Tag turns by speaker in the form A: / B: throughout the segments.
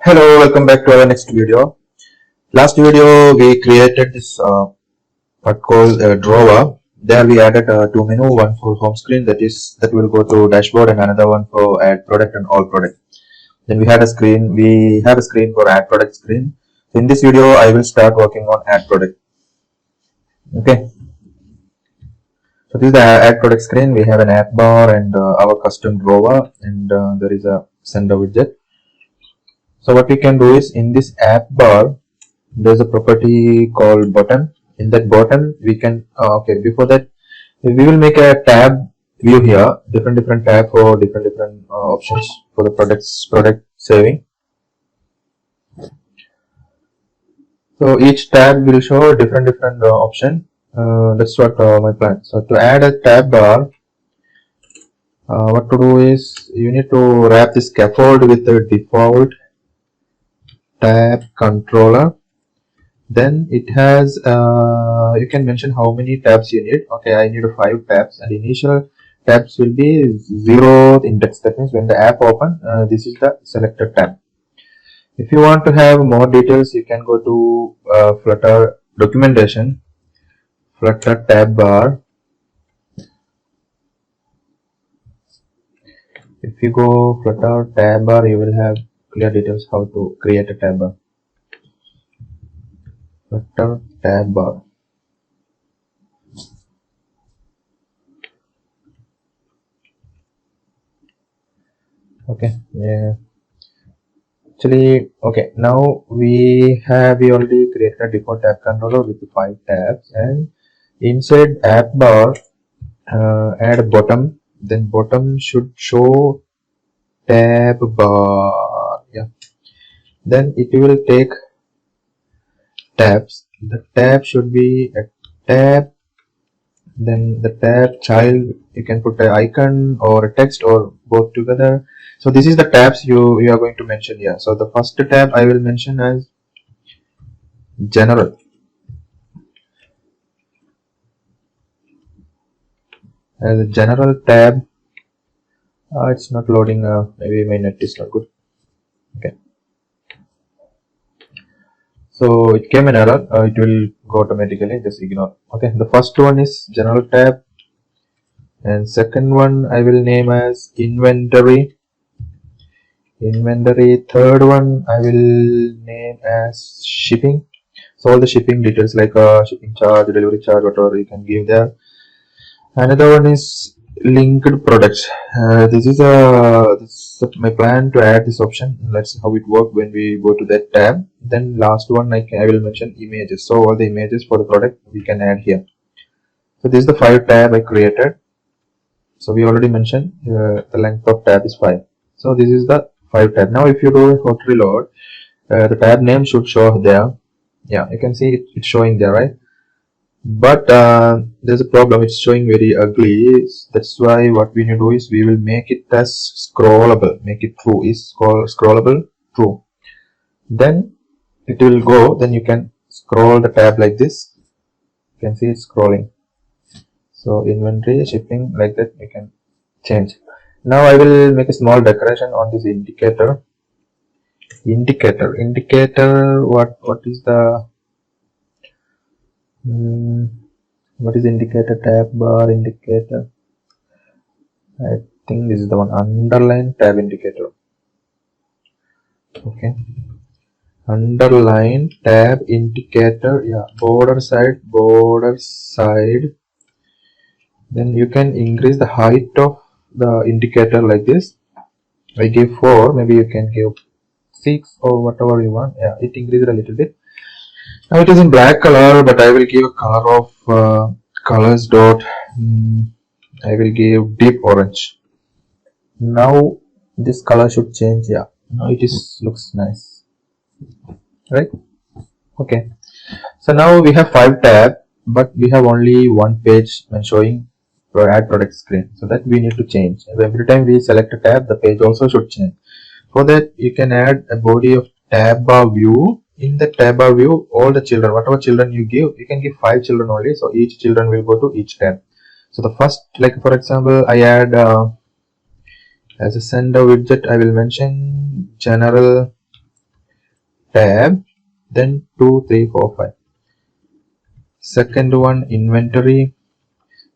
A: Hello, welcome back to our next video. Last video we created this what called a drawer. There we added two menu, one for home screen that will go to dashboard, and another one for add product and all product. Then we have a screen for add product screen. So in this video I will start working on add product. Okay. So this is the add product screen. We have an add bar and our custom drawer, and there is a sender widget. So what we can do is, in this app bar there's a property called button. In that button we can before that we will make a tab view here, different tab for different options for the product saving. So each tab will show different option. That's what my plan. So to add a tab bar, what to do is, you need to wrap this scaffold with the default tab controller. Then it has you can mention how many tabs you need. Okay, I need 5 tabs, and initial tabs will be 0 index. That means when the app open, this is the selected tab. If you want to have more details, you can go to Flutter documentation, Flutter tab bar. If you go Flutter tab bar, you will have clear details how to create a tab bar. Flutter tab bar. Okay, yeah. Actually, okay, now we already created a default tab controller with 5 tabs, and inside app bar add a bottom. Then bottom should show tab bar. Yeah. Then it will take tabs. The tab should be a tab. Then the tab child, you can put an icon or a text or both together. So this is the tabs you are going to mention here. So the first tab I will mention as general. As a general tab. It's not loading. Maybe my net is not good. Okay. So it came an error. It will go automatically. Just ignore. Okay. The first one is general tab, and second one I will name as inventory. Third one I will name as shipping. So all the shipping details like shipping charge, delivery charge, whatever you can give there. Another one is linked products. This is my plan to add this option. Let's see how it works when we go to that tab. Then last one I will mention images. So all the images for the product we can add here. So this is the 5 tab I created. So we already mentioned the length of tab is 5. So this is the 5 tab. Now if you do a hot reload, the tab name should show there. Yeah, you can see it's showing there, right? But there's a problem. It's showing very ugly. That's why what we need to do is, we will make it as scrollable. Make it true. Is called scrollable true. Then it will go. Then you can scroll the tab like this. You can see it's scrolling. So inventory, shipping, like that you can change. Now I will make a small decoration on this indicator. Indicator. What is the what is indicator? Tab bar indicator. I think this is the one. Underline tab indicator. Okay. Underline tab indicator. Yeah. Border side. Then you can increase the height of the indicator like this. I give 4. Maybe you can give 6 or whatever you want. Yeah. It increased a little bit. Now it is in black color, but I will give a color of colors dot. I will give deep orange. Now this color should change. Yeah, now it looks nice, right? Okay. So now we have 5 tabs, but we have only one page when showing add product screen. So that we need to change. Every time we select a tab, the page also should change. For that, you can add a body of tab bar view. In the tab bar view, all the children, whatever children you give, you can give 5 children only. So each children will go to each tab. So the first, like for example, I add as a sender widget, I will mention general tab, then 2, 3, 4, 5. Second one inventory,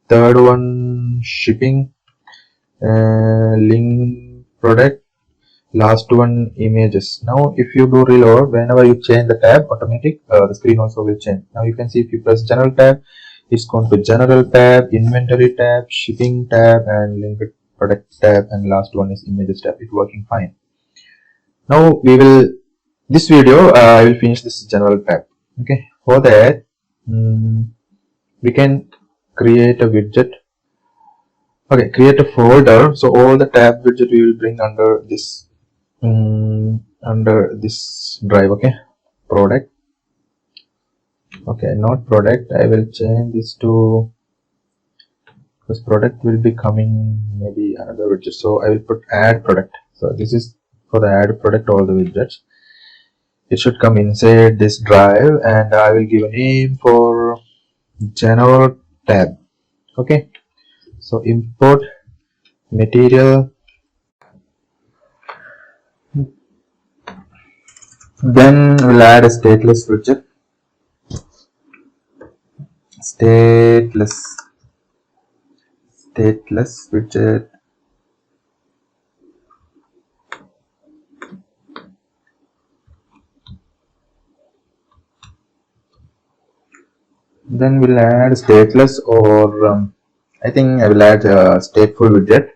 A: third one shipping, link product, last one images. Now if you do reload, whenever you change the tab, automatic the screen also will change. Now you can see if you press general tab, it's gone to general tab, inventory tab, shipping tab, and linked product tab, and last one is images tab. It's working fine. Now we will, this video I will finish this general tab. Okay, for that we can create a widget. Okay, create a folder. So all the tab widget we will bring under this drive. Okay, product. Okay, not product. I will change this to, because product will be coming maybe another widget. So I will put add product. So this is for the add product, all the widgets. It should come inside this drive, and I will give a name for general tab. Okay, so import material, then we'll add a stateless widget. Stateless widget. Then we'll add stateless, or I think I will add a stateful widget.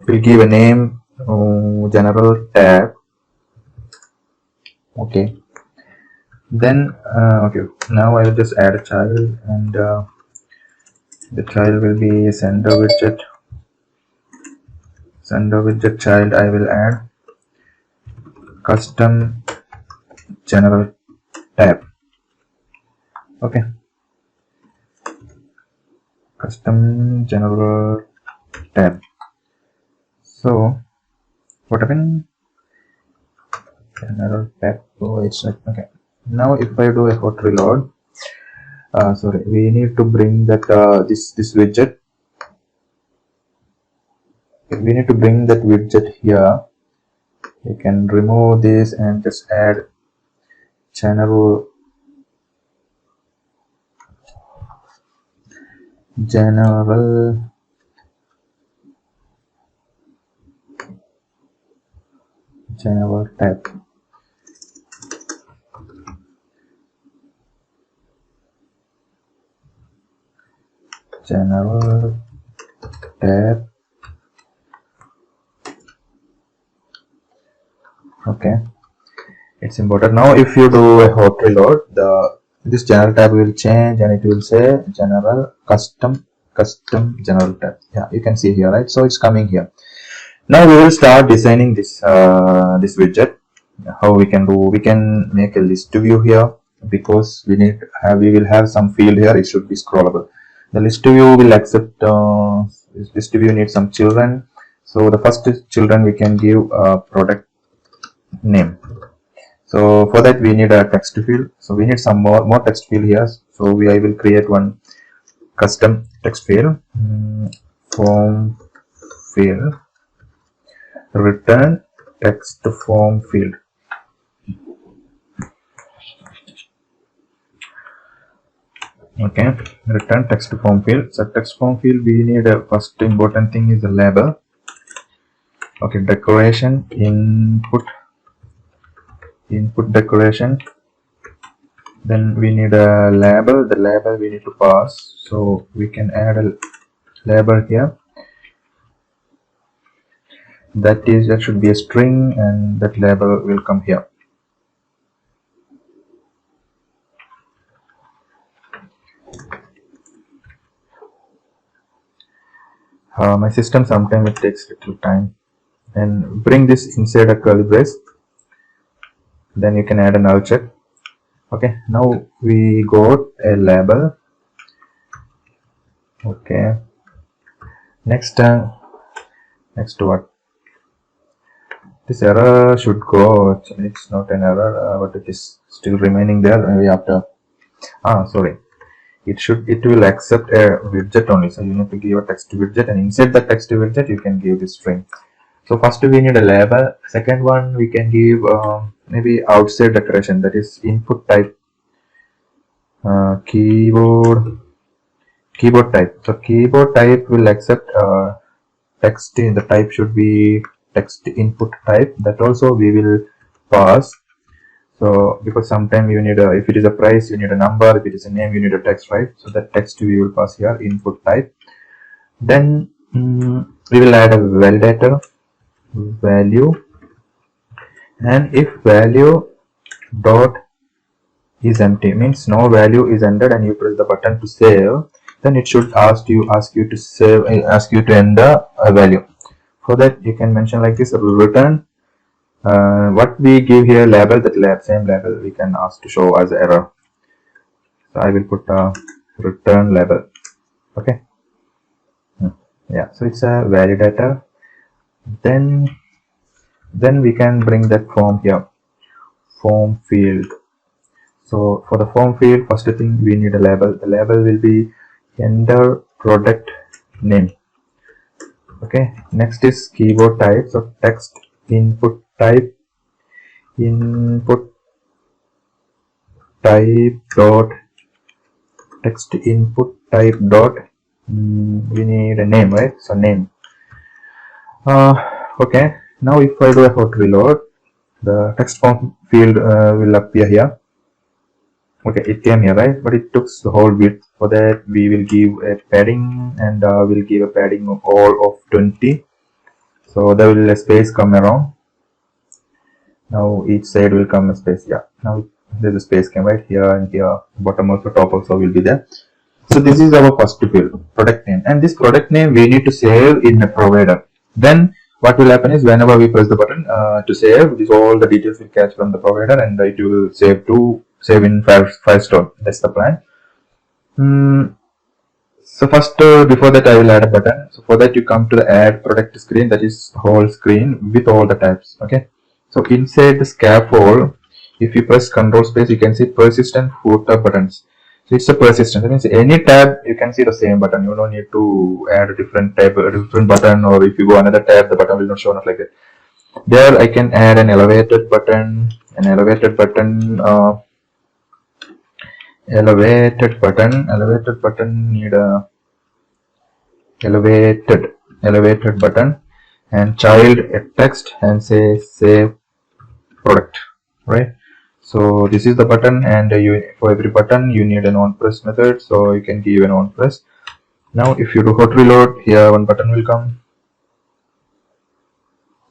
A: We'll give a name, general tab. Okay. Then okay, now I will just add a child, and the child will be sender widget. Sender widget child, I will add custom general tab. Okay, custom general tab. So what happened? General tab. Oh, it's like, okay. Now if I do a hot reload, sorry, we need to bring that this widget. We need to bring that widget here. We can remove this and just add general tab. General tab. Okay, it's important. Now if you do a hot reload, this general tab will change, and it will say general custom general tab. Yeah, you can see here, right? So it's coming here. Now we will start designing this this widget. How we can do? We can make a list view here, because we will have some field here. It should be scrollable. The list view will accept list view needs some children. So the first children we can give a product name. So for that we need a text field. So we need some more text field here. So I will create one custom text field, form field, return text form field. Okay, return text form field. So text form field, we need a first important thing is the label. Okay, decoration, input decoration. Then we need a label. The label we need to pass. So we can add a label here. That should be a string, and that label will come here. My system sometimes it takes little time, and bring this inside a curly brace. Then you can add a null check. Okay, now we got a label. Okay, next what? This error should go. Actually, it's not an error, but it is still remaining there. Maybe after. Sorry. It will accept a widget only. So you need to give a text widget, and inside the text widget you can give this string. So first we need a label. Second one we can give maybe outside decoration, that is input type, keyboard type. So keyboard type will accept text. In the type should be text input type. That also we will pass. So because sometimes you need a, if it is a price you need a number, if it is a name you need a text, right? So that text we will pass here, input type. Then we will add a validator, value, and if value dot is empty, means no value is entered, and you press the button to save, then it should ask you to save, ask you to enter a value. For that you can mention like this, return what we give here, label, that same label we can ask to show as error. So I will put a return label. Okay. Yeah, so it's a validator. Then we can bring that form here, form field. So for the form field, first thing we need a label. The label will be enter product name. Okay. Next is keyboard type. So text input type, dot text input type dot we need a name, right? So name. Okay, now if I do a hot reload, the text form field will appear here. Okay, it came here, right? But it took the whole width. For that we will give a padding, and we'll give a padding of all of 20. So there will a space come around. Now each side will come a space. Yeah, now there's a space came right here and here. Bottom also, top also will be there. So this is our first field, product name, and this product name we need to save in a provider. Then what will happen is whenever we press the button to save, this all the details will catch from the provider, and it will save in file store. That's the plan. So first, before that, I will add a button. So for that, you come to the add product screen, that is whole screen with all the tabs. Okay. So inside the scaffold, if you press Control space, you can see persistent footer buttons. So it's a persistent. That means any tab you can see the same button. You don't need to add a different tab, a different button, or if you go another tab, the button will not show up like that. There I can add an elevated button, elevated button need a elevated button, and child a text and say save product, right? So this is the button, and for every button you need an on press method, so you can give an on press. Now if you do hot reload, here one button will come.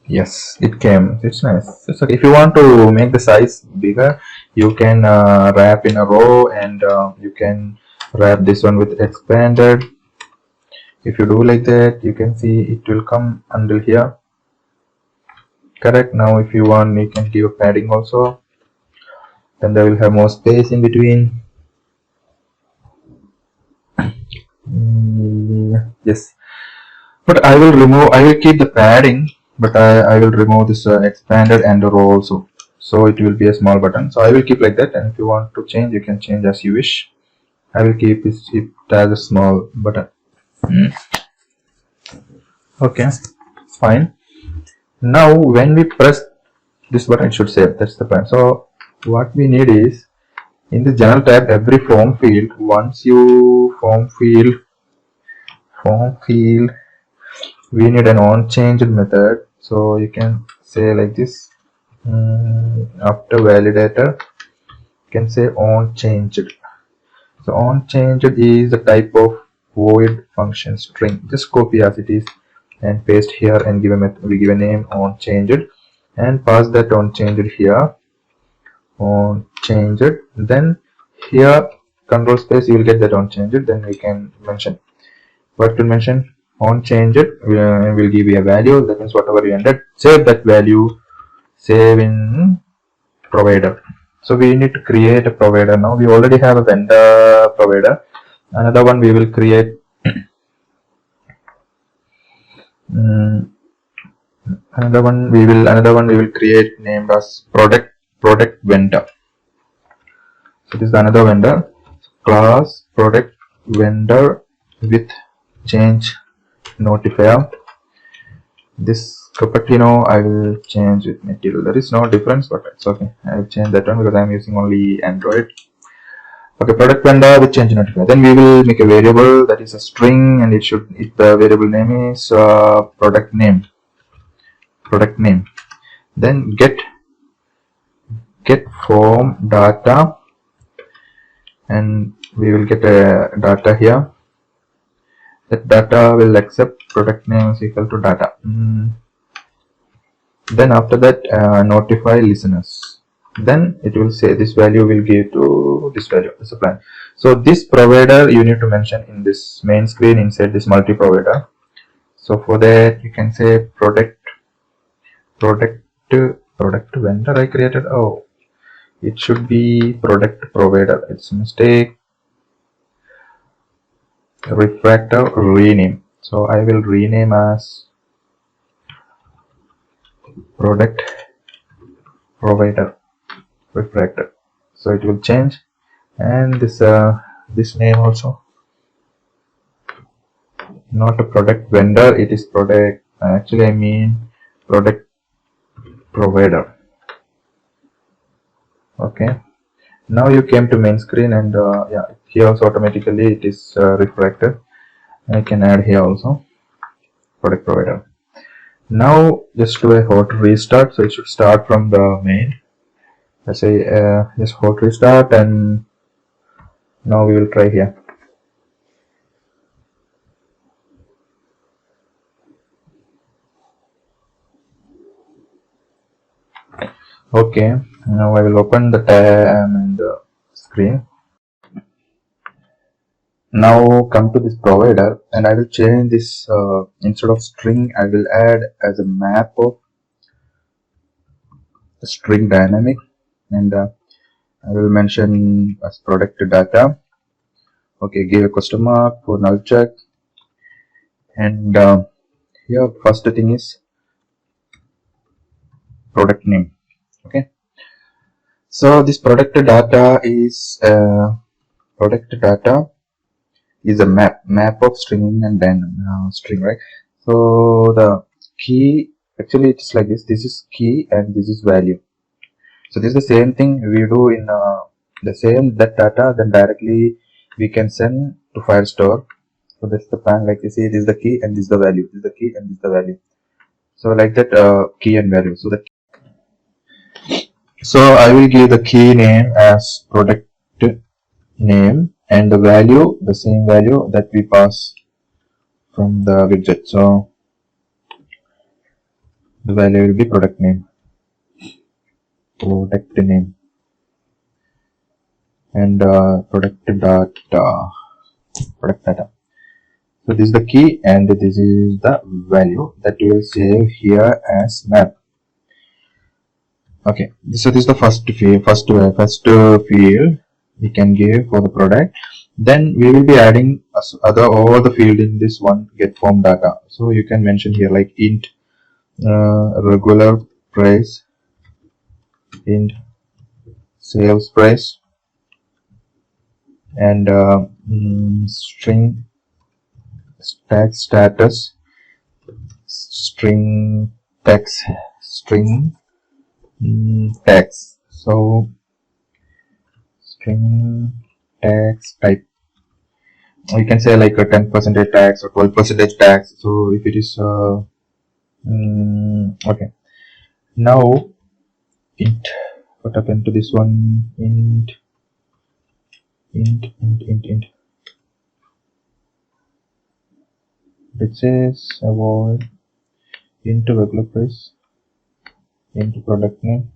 A: Yes, it came. It's nice. It's okay. If you want to make the size bigger, you can wrap in a row, and you can wrap this one with expanded. If you do like that, you can see it will come until here. Correct. Now if you want, you can give a padding also. Then they will have more space in between. Yes, but I will keep the padding, but I will remove this expanded and the row also, so it will be a small button. So I will keep like that, and if you want to change, you can change as you wish. I will keep it as a small button. Okay, fine. Now when we press this button, it should save. That's the plan. So what we need is, in the general tab, every form field, once you form field, we need an on changed method. So you can say like this, after validator, you can say on changed. So on changed is the type of void function string. Just copy as it is and paste here, and give a method. We give a name on changed, and pass that on changed here. On changed, then here control space, you will get that on changed. Then we can mention what to mention. On changed, we'll give you a value. That means whatever you entered, save that value, save in provider. So we need to create a provider. Now we already have a vendor provider. Another one we will create. Another one we will create, named as product vendor. So this is another vendor, class product vendor with change notifier. This Cupertino I will change with material. There is no difference, but it's okay. I will change that one because I am using only Android. Okay, product vendor with change notifier. Then we will make a variable that is a string, and the variable name is product name. Then get form data, and we will get a data here. That data will accept product name is equal to data. Then after that, notify listeners. Then it will say this value will give to this value as a plan. So this provider you need to mention in this main screen inside this multi-provider. So for that you can say product vendor I created. Oh, it should be product provider. It's a mistake. Refactor rename. So I will rename as product provider refactor. So it will change, and this name also, not a product vendor, it is product, actually I mean product provider. Okay, now you came to main screen, and yeah, here also automatically it is refactored. I can add here also product provider. Now just do a hot restart, so it should start from the main. Let's say just hot restart, and now we will try here. Okay, now I will open the tab and the screen. Now come to this provider, and I will change this, instead of string I will add as a map of a string dynamic, and I will mention as product data. Okay, give a question mark for null check, and here first thing is product name. Okay, so this product data is a map of string and string, right? So the key, actually it's like this. This is key and this is value. So this is the same thing we do in that data, then directly we can send to Firestore. So that's the plan. Like you see, this is the key and this is the value. This is the key and this is the value. So like that, key and value. So I will give the key name as product name, and the value, the same value that we pass from the widget. So the value will be product name, and product data. So this is the key, and this is the value that we will save here as map. Okay, so this is the first field we can give for the product. Then we will be adding all the field in this one get form data. So you can mention here like int regular price, int sales price, and string tax status, string tax, tax. So string tax type, you can say like a 10% tax or 12% tax. So if it is okay, now int, what happened to this one? Int it says avoid into regular price, into product name.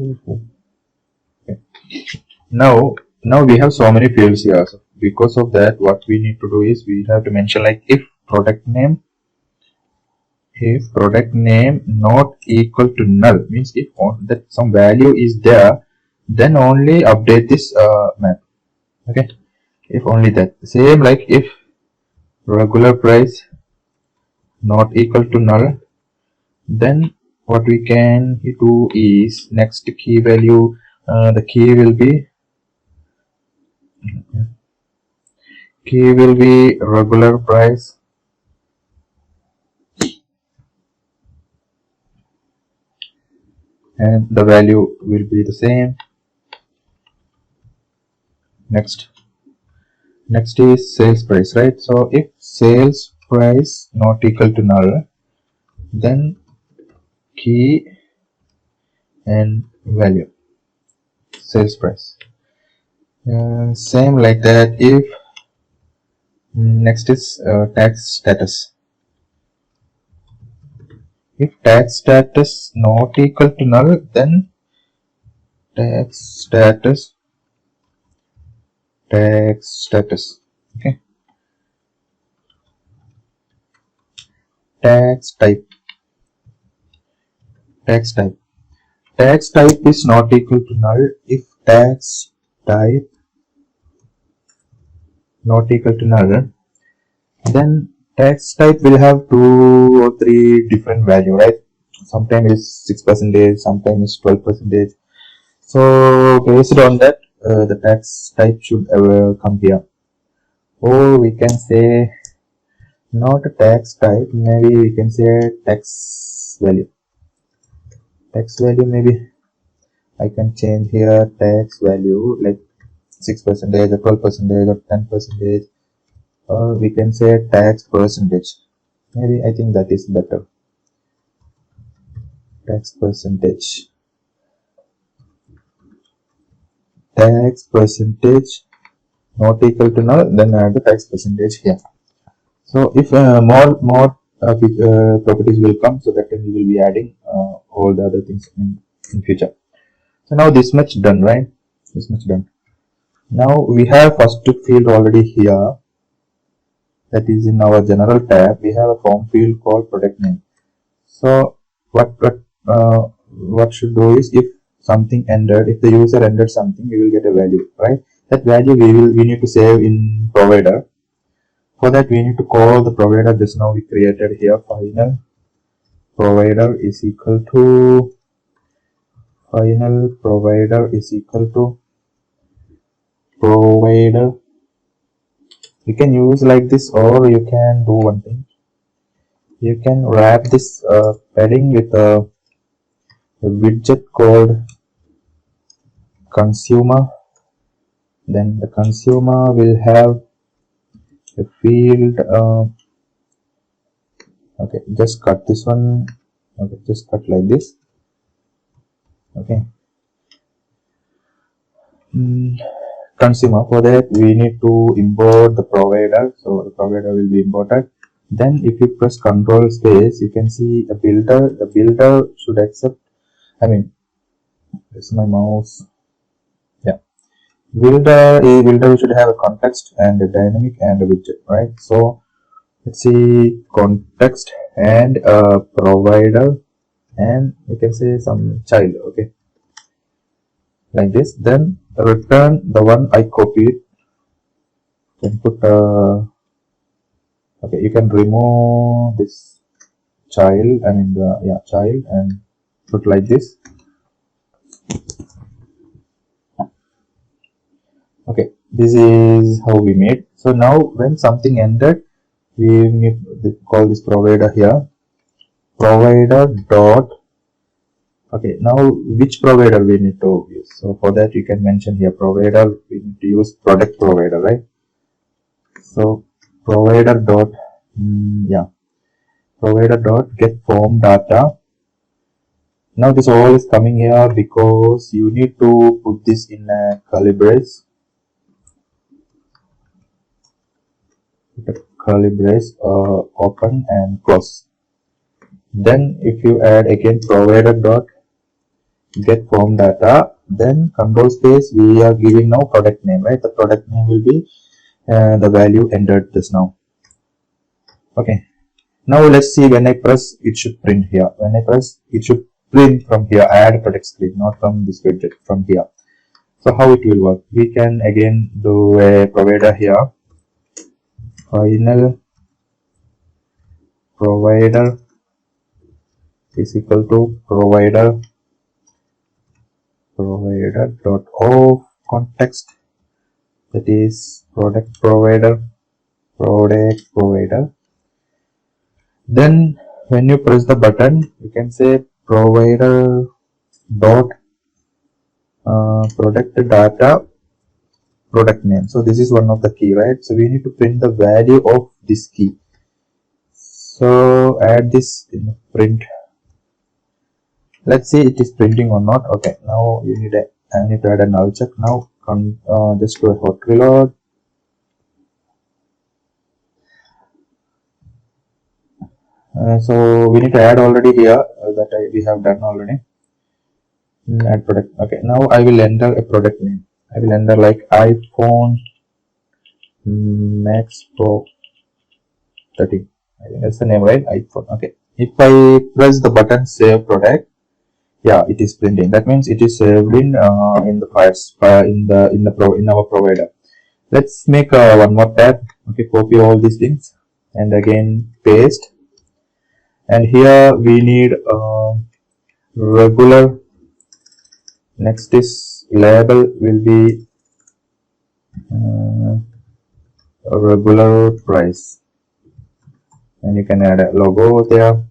A: Okay. Now we have so many fields here. So because of that, what we need to do is we have to mention like if product name not equal to null, means if that some value is there, then only update this map. Okay, if only that. Same like if regular price not equal to null, then what we can do is next key value, the key will be regular price and the value will be the same. Next is sales price, right? So if sales price not equal to null, then key and value sales price. Same like that. If next is tax status. If tax status not equal to null, then tax status. Okay. Tax type is not equal to null if tax type not equal to null. Then tax type will have 2 or 3 different value, right? Sometimes it's 6%, sometimes it's 12%. So based on that, the tax type should come here. Or we can say not a tax type, maybe we can say tax value. Maybe I can change here tax value like 6% or 12% or 10%, or we can say tax percentage. Maybe I think that is better. Tax percentage not equal to null, then add the tax percentage here. So if more properties will come, so that we will be adding all the other things in future. So now this much done, right? Now we have first field already here, that is in our general tab. We have a form field called product name. So what should do is, if something ended, if the user entered something, we will get a value, right? That value we need to save in provider. For that we need to call the provider. Just now we created here final provider is equal to provider. You can use like this, or you can do one thing. You can wrap this padding with a widget called consumer. Then the consumer will have a field. Okay, just cut this one. Okay, just cut like this. Okay. Consumer, for that we need to import the provider. So the provider will be imported. Then if you press Control space, you can see a builder. The builder should accept. This is my mouse. Yeah. Builder should have a context and a dynamic and a widget, right? So let's see, context and a provider, and we can say some child. Okay, like this. Then return the one I copied. You can put okay, you can remove this child, child, and put like this. Okay, this is how we made. So now when something ended, we need to call this provider here, provider dot. Okay, now which provider we need to use? So for that you can mention here provider. We need to use product provider, right? So provider dot provider dot get form data. Now this all is coming here because you need to put this in a curly brace. Open and close. Then if you add again provider dot get form data, then control space, we are giving now product name, right? The product name will be the value entered just now. Okay, now let's see, when I press, it should print here. When I press, it should print from here. Add product screen, not from this widget, from here. So how it will work? We can again do a provider here, final provider is equal to provider dot of context, that is product provider. Then when you press the button, you can say provider dot product data product name. So this is one of the key, right? So we need to print the value of this key. So add this in print. Let's see it is printing or not. Okay, now you need I need to add a null check. Now come just do a hot reload. So we need to add already here we have done already. Add product. Okay, now I will enter a product name. I will enter like iPhone Max Pro 13. I think that's the name, right? iPhone. Okay. If I press the button save product, yeah, it is printing. That means it is saved in the files in our provider. Let's make one more tab. Okay, copy all these things and again paste. And here we need regular. Next is label will be a regular price, and you can add a logo there.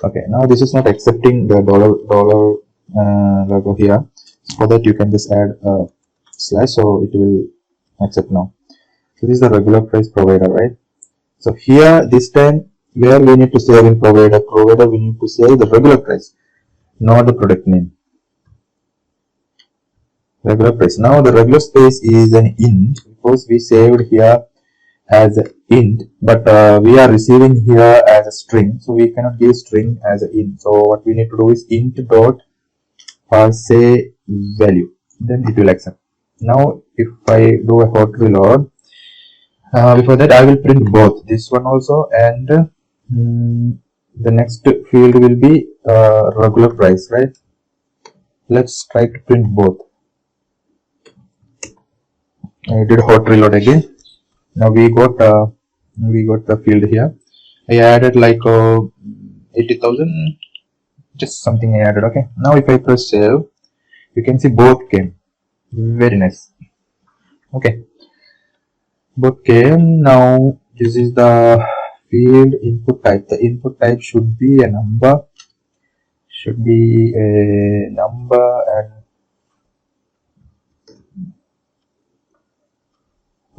A: Okay, now this is not accepting the dollar logo here. For that you can just add a slash, so it will accept now. So this is the regular price provider, right? So here this time where we need to save in provider we need to save the regular price, not the product name. Regular price. Now the regular space is an int because we saved here as an int, but we are receiving here as a string, so we cannot give string as an int. So what we need to do is int dot parse value, then it will accept. Now if I do a hot reload, before that I will print both this one also, and the next field will be regular price, right? Let's try to print both. I did hot reload again. Now we got the field here. I added like 80,000, just something I added. Okay. Now if I press save, you can see both came. Very nice. Okay. Both came. Now this is the field input type. The input type should be a number. And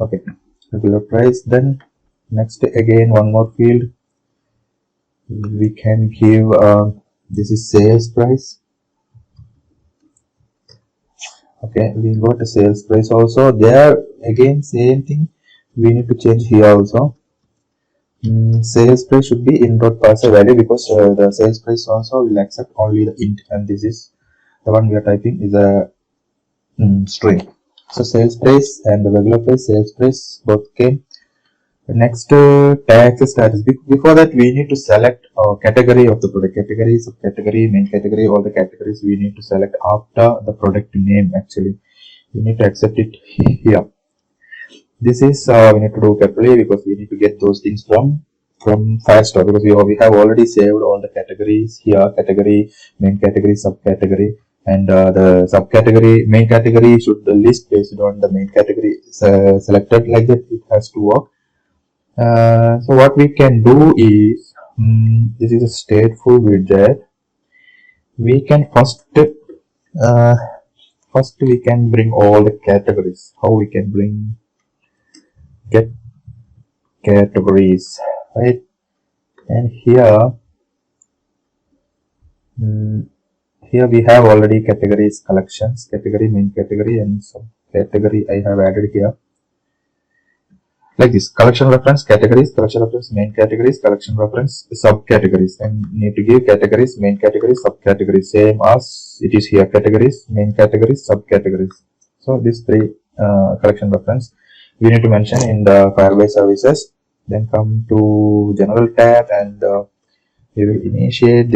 A: okay, regular price. Then next again one more field we can give this is sales price. Okay, we got a sales price also. There again same thing, we need to change here also. Sales price should be int dot parse value, because the sales price also will accept only the int, and this is the one we are typing is a string. So sales price and the regular price, sales price both came. The next tax status. Before that, we need to select a category of the product. Category, subcategory, main category, all the categories we need to select after the product name. Actually, we need to accept it here. This is we need to do carefully because we need to get those things from Firestore, because we have already saved all the categories here. Category, main category, subcategory. And the subcategory, main category should list based on the main category selected. Like that it has to work. So what we can do is, this is a stateful widget. We can first we can bring all the categories. How we can get categories, right? And here here we have already categories, collections, category, main category, and subcategory I have added here. Like this: collection reference, categories, collection reference, main categories, collection reference, subcategories. And need to give categories, main categories, subcategories, same as it is here: categories, main categories, subcategories. So these three collection reference we need to mention in the Firebase services. Then come to general tab, and we will initialize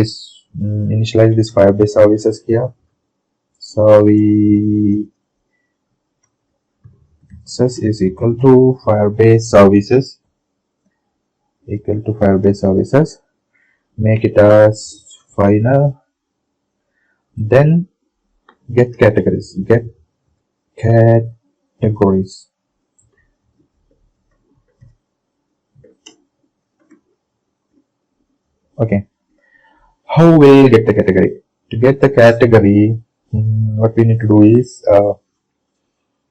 A: this Firebase services here. So we access is equal to Firebase services, make it as final, then get categories, okay. How will get the category? To get the category, what we need to do is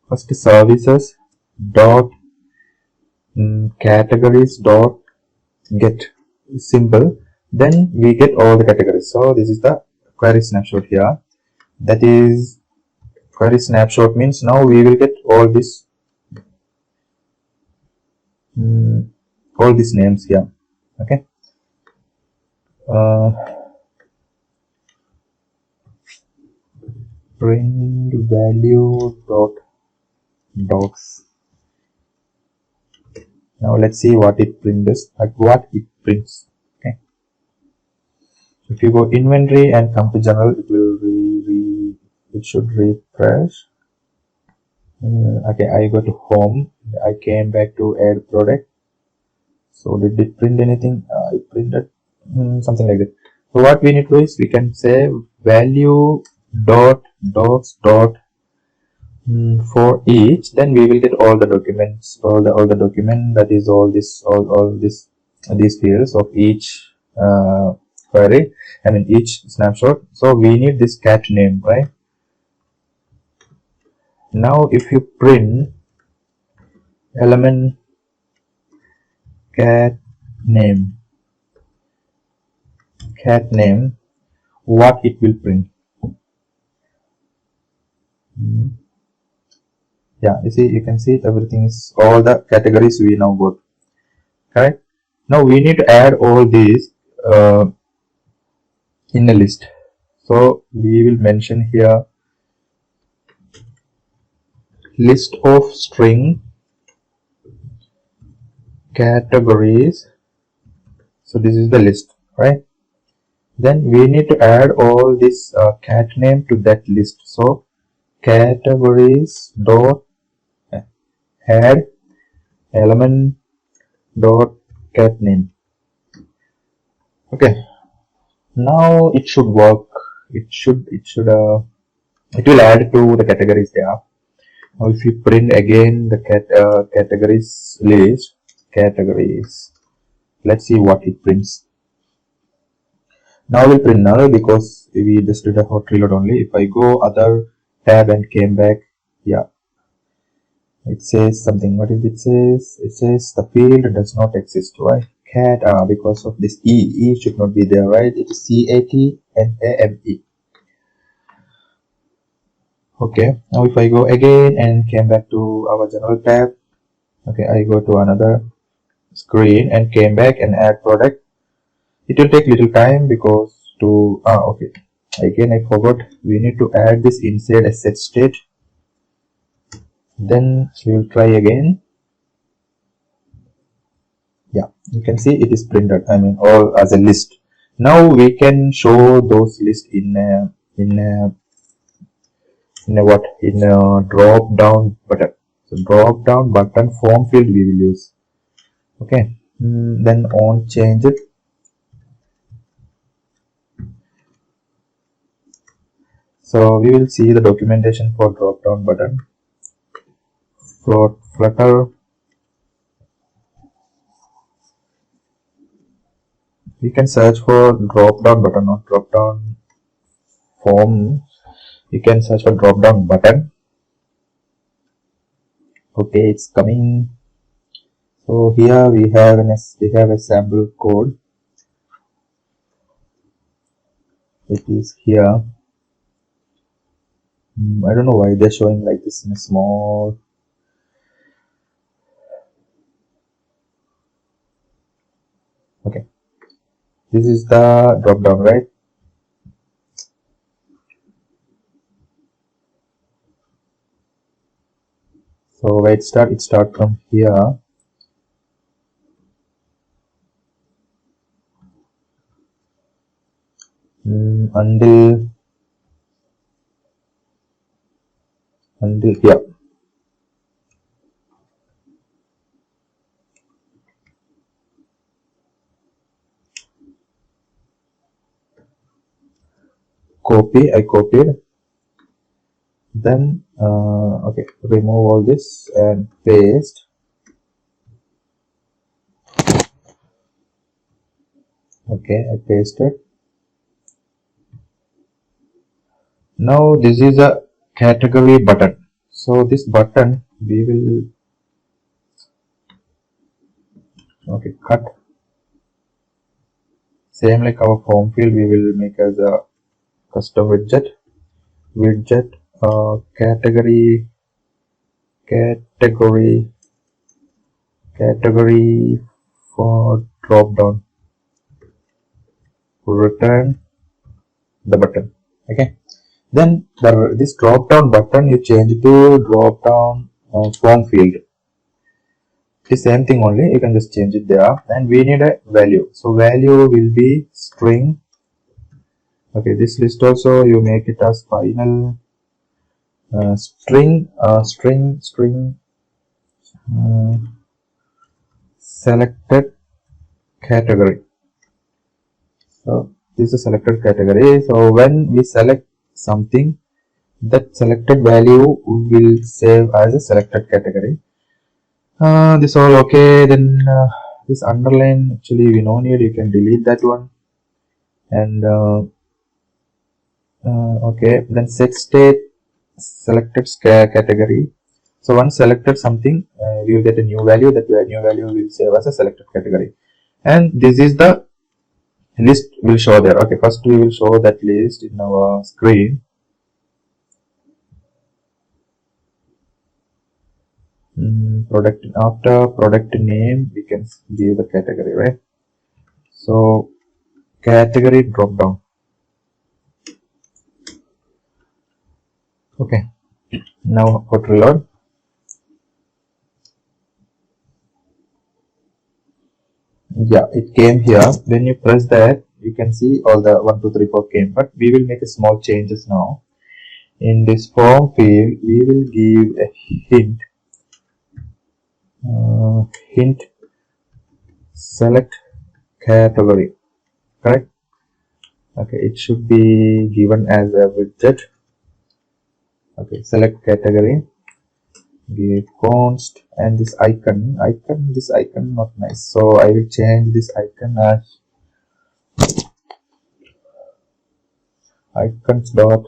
A: first services dot categories dot get. Simple. Then we get all the categories. So this is the query snapshot here. That is, query snapshot means now we will get all these names here. Okay. Print value dot docs. Now let's see what it prints. Okay. If you go inventory and come to general, it will it should refresh. Okay, I go to home. I came back to add product. So did it print anything? It printed something like that. So what we need to do is we can say value dot docs dot for each. Then we will get all the documents, all the document, that is all these fields of each query. I mean each snapshot. So we need this cat name, right? Now if you print element cat name, what it will print? Yeah, you can see everything is all the categories we now got. Correct. Now we need to add all these in a list. So we will mention here list of string categories. So this is the list, right? Then we need to add all this cat name to that list. So categories dot add element dot cat name. Okay, now it should work. It will add to the categories there. Now if you print again the categories list, categories, let's see what it prints. Now we'll print null because we just did a hot reload only. If I go other tab and came back, yeah, it says something. What is it says? It says the field does not exist. Why? Cat, because of this E should not be there, right? It is CAT and AME. Okay, now if I go again and came back to our general tab, okay, I go to another screen and came back and add product. It will take little time because okay, again I forgot, we need to add this inside a set state. Then we will try again. Yeah, you can see it is printed, I mean all as a list. Now we can show those lists in a drop down button. So drop down button form field we will use. Okay, then on change it. So we will see the documentation for drop down button. For Flutter, we can search for drop down button or drop down form. You can search for drop down button. Okay, it's coming. So here we have a sample code. It is here. I don't know why they're showing like this in a small. Okay, this is the drop down, right? So where it start from here. Until here. I copied. Then okay, remove all this and paste. Okay, I pasted. Now this is a category button. So this button we will cut. Same like our form field, we will make as a custom widget category for drop down, return the button. Okay, then this drop down button you change to drop down form field. The same thing only, you can just change it there, and we need a value. So value will be string. Okay, this list also you make it as final string selected category. So this is a selected category. So when we select something, that selected value will save as a selected category. This all okay. Then this underline actually we no need, you can delete that one. And okay, then set state selected category. So once selected something, we will get a new value. That new value will save as a selected category. And this is the list will show there. Okay, first we will show that list in our screen. Product, after product name we can give the category, right? So category drop down. Okay, now hot reload. Yeah, it came here. When you press that, you can see all the 1 2 3 4 came, but we will make a small changes now. In this form field we will give a hint select category, correct? Okay, it should be given as a widget. Okay, select category, give const, and this icon not nice, so I will change this icon as icons dot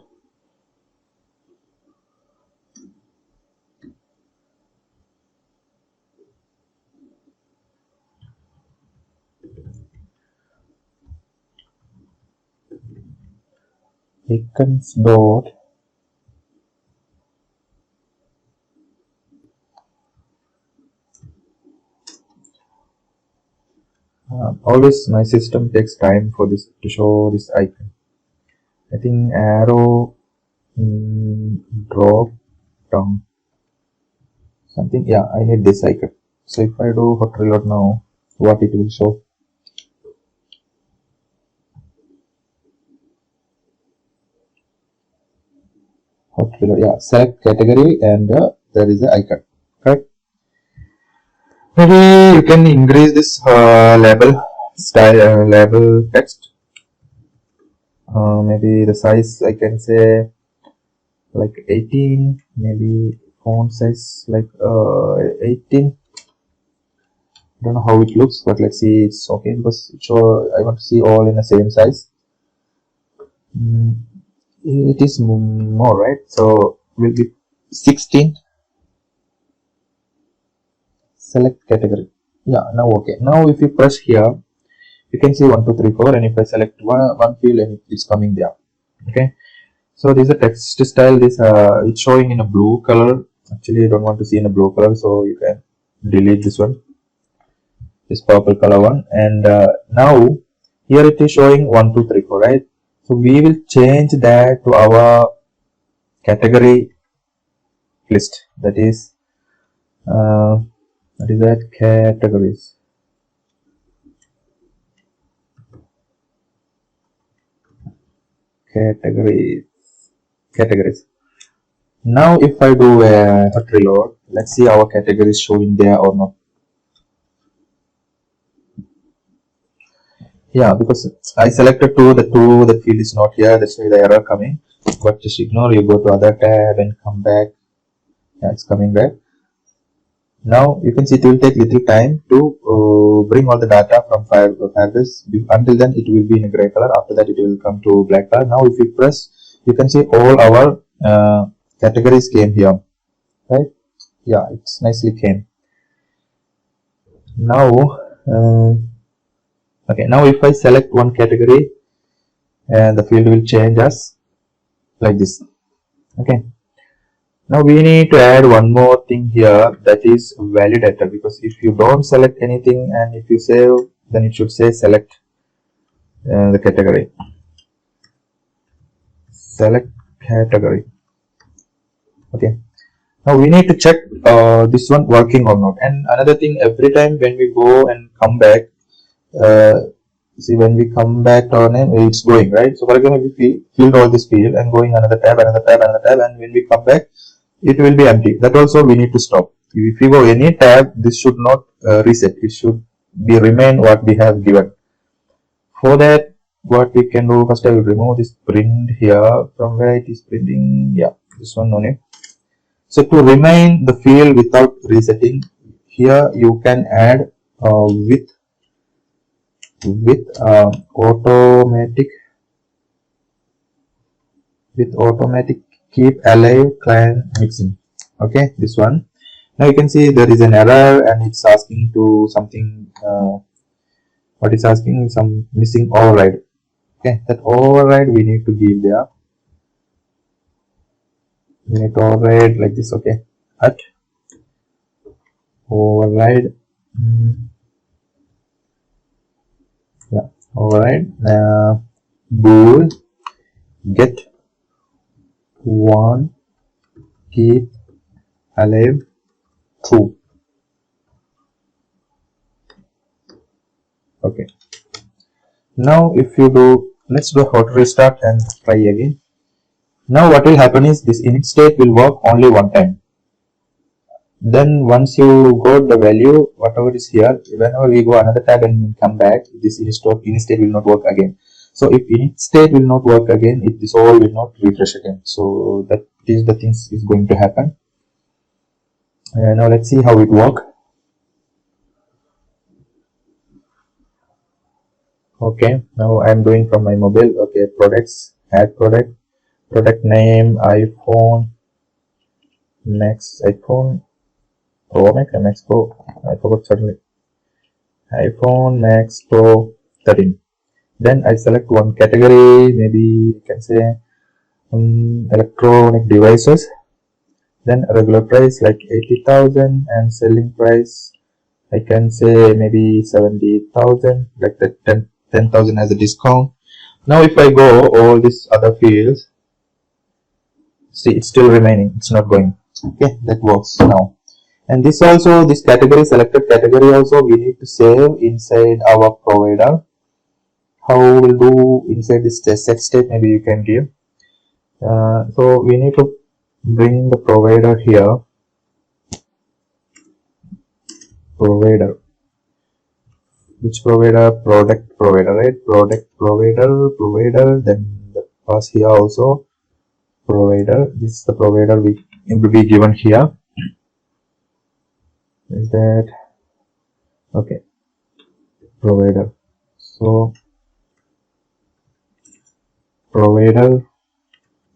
A: always my system takes time for this to show this icon. I think arrow drop down something. Yeah, I need this icon. So if I do hot reload now, what it will show? Hot reload. Yeah, select category, and there is an icon. Correct. Maybe you can increase this label style label text. Maybe the size I can say like 18. Maybe font size like 18. Don't know how it looks, but let's see. It's okay because I want to see all in the same size. It is more, right? So will be 16. Select category. Yeah, now okay. Now if you press here, you can see 1 2 3 4, and if I select one field, and it's coming there. Okay. So this is a text style. This it's showing in a blue color. Actually, you don't want to see in a blue color, so you can delete this one, this purple color one. And now here it is showing 1 2 3 4, right? So we will change that to our category list. That is categories. Categories. Now if I do a hot reload, let's see our categories showing there or not. Yeah, because I selected the field is not here, that's why the error coming. But just ignore, you go to other tab and come back. Yeah, it's coming back. Now you can see it will take little time to bring all the data from Firebase. Until then it will be in a gray color. After that it will come to black color. Now if you press, you can see all our categories came here, right? Yeah, it's nicely came. Now okay, now if I select one category, and the field will change as like this. Okay, now we need to add one more thing here, that is validator, because if you don't select anything and if you save, then it should say select the category. Select category. Okay, now we need to check this one working or not. And another thing, every time when we go and come back, see, when we come back to our name, it's going, right? So for example, if we filled all this field and going another tab, and when we come back, it will be empty. That also we need to stop. If we go any tab, this should not reset. It should be remain what we have given. For that, what we can do, first I will remove this print here. From where it is printing, yeah, this one on it. So to remain the field without resetting, here you can add with automatic keep alive client mixing. Okay, this one. Now you can see there is an error and it's asking to something. What is asking? Some missing override. Okay, that override we need to give there. We need to override like this. Okay, at override. Yeah, override. Bool get one keep alive true. Okay, now if you do, let's do a hot restart and try again. Now what will happen is this init state will work only one time. Then once you got the value, whatever is here, whenever we go another tab and come back, this init state will not work again. So if init state will not work again, this all will not refresh again. So that is the things is going to happen. Now let's see how it works. Okay, now I'm doing from my mobile. Okay, products, add product, product name, iPhone, Max, iPhone Pro Max, Max Pro, I forgot suddenly, iPhone Max Pro 13. Then I select one category, maybe you can say electronic devices. Then regular price like 80,000 and selling price I can say maybe 70,000, like that 10,000 as a discount. Now if I go all these other fields, see it's still remaining, it's not going. Okay, that works now. And this also, this category, selected category also we need to save inside our provider. How we'll do inside this set state, maybe you can give. So we need to bring the provider here. Provider, which provider? Product provider, right? Product provider, then the pass here also provider. This is the provider we will be given here. Is that okay? Provider. So provider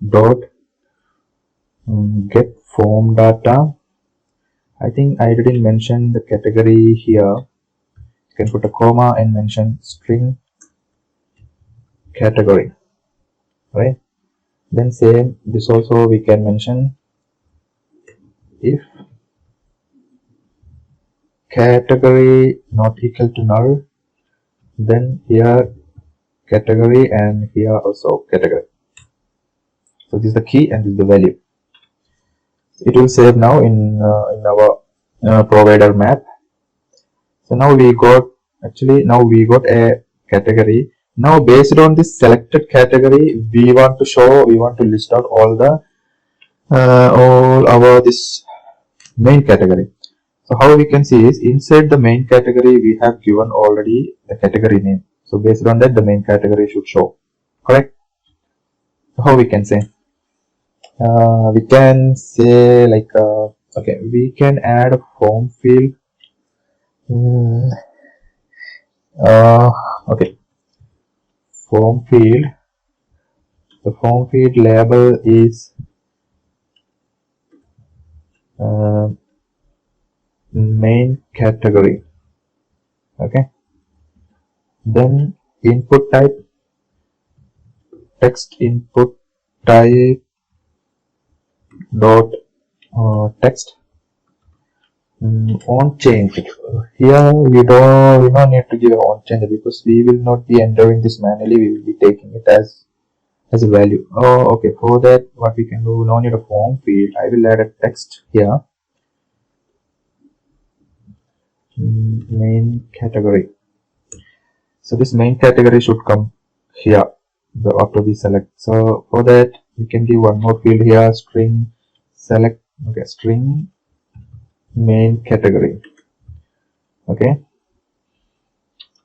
A: dot get form data. I think I didn't mention the category here. You can put a comma and mention string category, right? Then same, this also we can mention if category not equal to null, then here category and here also category. So this is the key and this is the value. It will save now in our provider map. So now we got a category. Now based on this selected category, we want to list out all our this main category. So how we can see is inside the main category we have given already the category name. So based on that the main category should show. Correct? So how we can say? We can say like okay, we can add a form field. Okay, form field The form field label is main category. Okay. Then input type, text input type dot text on change. Here we don't need to give on change because we will not be entering this manually. We will be taking it as a value. Oh, okay. For that, what we can do, no need a form field. I will add a text here. Main category. So this main category should come here after we select. So for that, we can give one more field here, string select. Okay, string main category. Okay.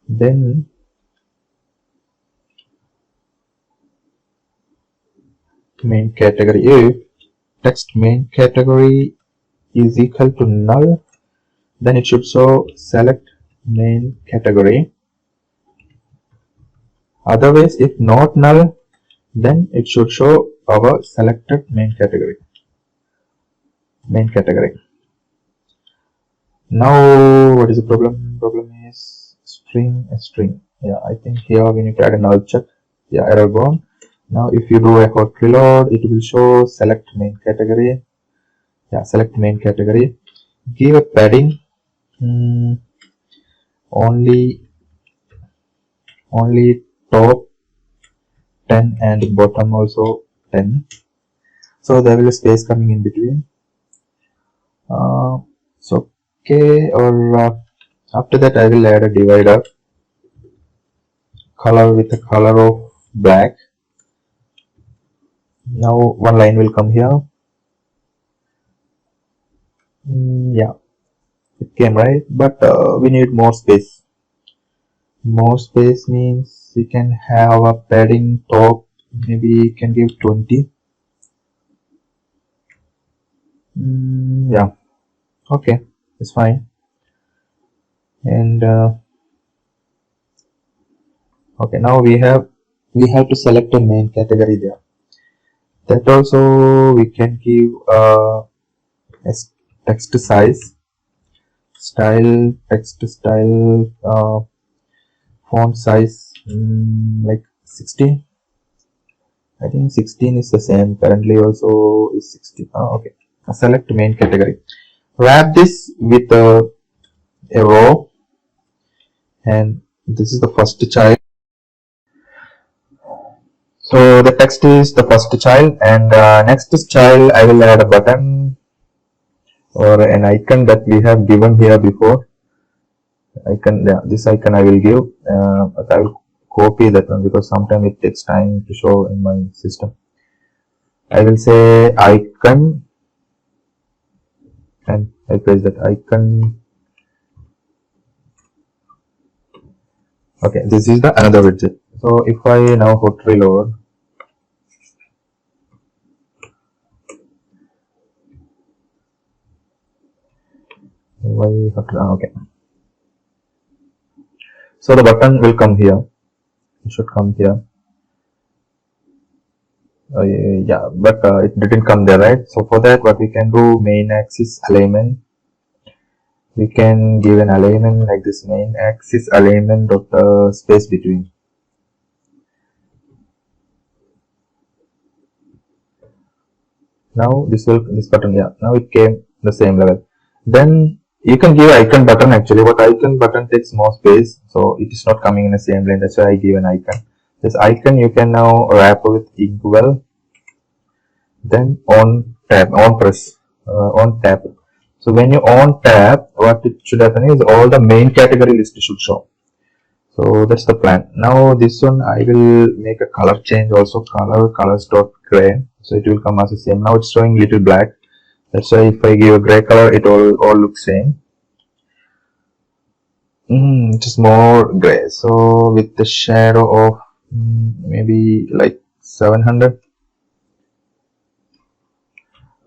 A: Then main category, if text main category is equal to null, then it should show select main category. Otherwise, if not null, then it should show our selected main category. Now what is the problem? Problem is string. Yeah, I think here we need to add a null check. Yeah, error gone. Now if you do a hot reload, it will show select main category. Yeah, select main category. Give a padding only top 10 and bottom also 10. So there will be a space coming in between. So okay, or after that I will add a divider color with a color of black. Now one line will come here. Yeah, it came right, but we need more space. More space means we can have a padding top, maybe we can give 20. Yeah, okay, it's fine. And okay, now we have to select a main category there. That also we can give a text size, style, text style, font size like 16. I think 16 is the same. Currently also is 16. Okay. Select main category. Wrap this with a row, and this is the first child. So the text is the first child, and next child I will add a button or an icon that we have given here before. Icon, yeah, this icon I will give. But I will copy that one because sometimes it takes time to show in my system. I will say icon, and I press that icon. Okay, this is the another widget. So if I now hot reload, okay. So the button will come here. It should come here. Yeah, but it didn't come there, right? So for that, what we can do, main axis alignment. We can give an alignment like this, main axis alignment dot space between. Now this button, yeah, now it came the same level. Then you can give icon button actually, but icon button takes more space, so it is not coming in the same line. That's why I give an icon. This icon you can now wrap with equal, then on press, on tab. So when you on tab, what it should happen is all the main category list should show. So that's the plan. Now this one I will make a color change also, colors dot gray. So it will come as the same. Now it's showing little black. That's why if I give a gray color, it all looks same. Just more gray. So with the shadow of maybe like 700.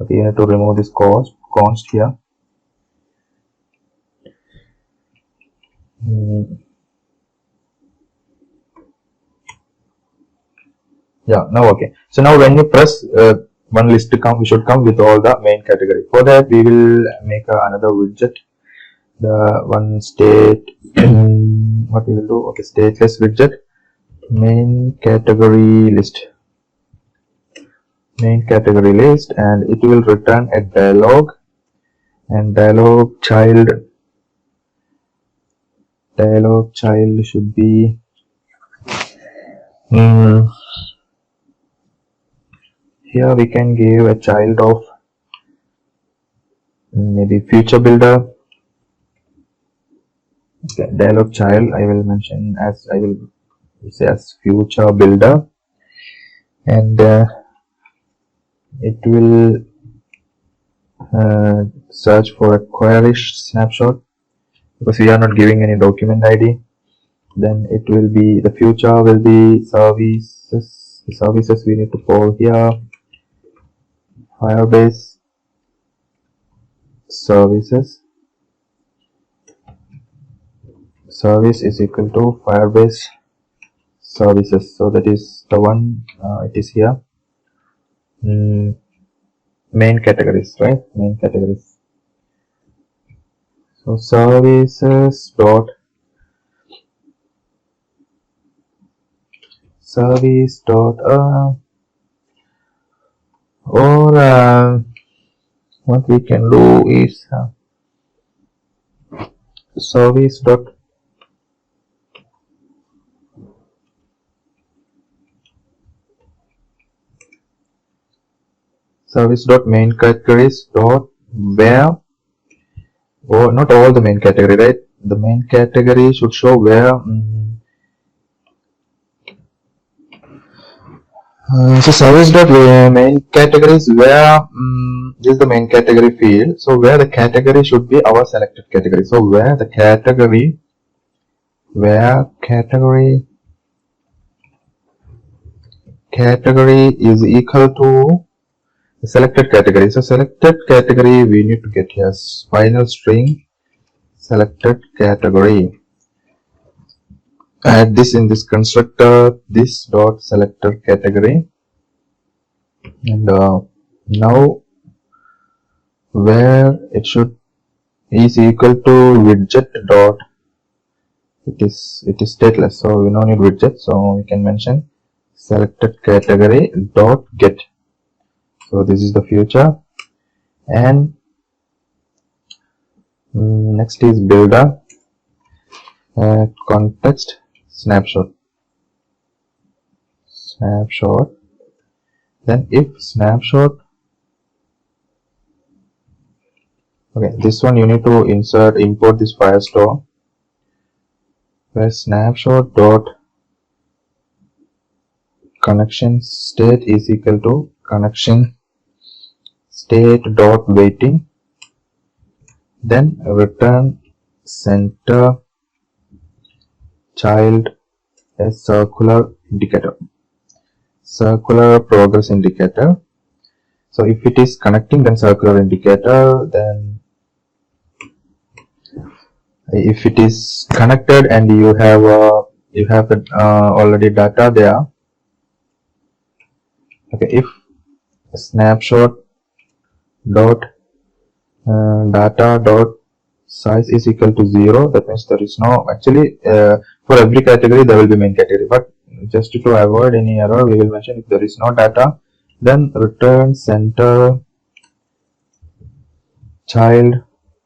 A: Okay, you have to remove this const here. Yeah, now okay. So now when you press one list to come, we should come with all the main category. For that, we will make another widget. The one state, what we will do? Okay, stateless widget, main category list, and it will return a dialog, and dialog child should be here we can give a child of maybe future builder. Okay, dialog child I will mention as future builder, and it will search for a query snapshot because we are not giving any document ID. Then it will be, the future will be services. The services we need to call here Firebase services. Service is equal to Firebase services. So that is the one. It is here. Main categories, right? Main categories. So services dot service dot what we can do is service dot main categories dot where, or not all the main category, right? The main category should show where so service dot main categories where this is the main category field, so where the category should be our selected category. So where the category is equal to the selected category. So selected category we need to get here final string selected category. Add this in this constructor, this dot selected category, and now where it should is equal to widget dot, it is stateless, so we don't need widget, so we can mention selected category dot get. So this is the future, and next is builder, context snapshot, then if snapshot, okay, this one you need to import this Firestore, where snapshot dot connection state is equal to connection state dot waiting, then return center child a circular progress indicator. So if it is connecting, then circular indicator, then if it is connected and you have already data there, okay, if snapshot dot data dot size is equal to 0, that means there is no, actually for every category there will be main category, but just to avoid any error we will mention if there is no data, then return center child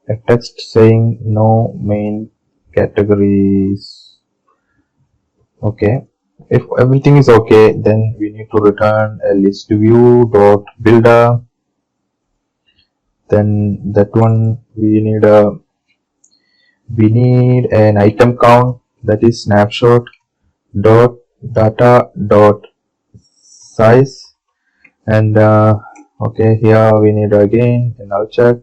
A: a text saying no main categories. Okay, if everything is okay, then we need to return a list view dot builder, then that one we need an item count, that is snapshot dot data dot size, and okay, here we need again a null check,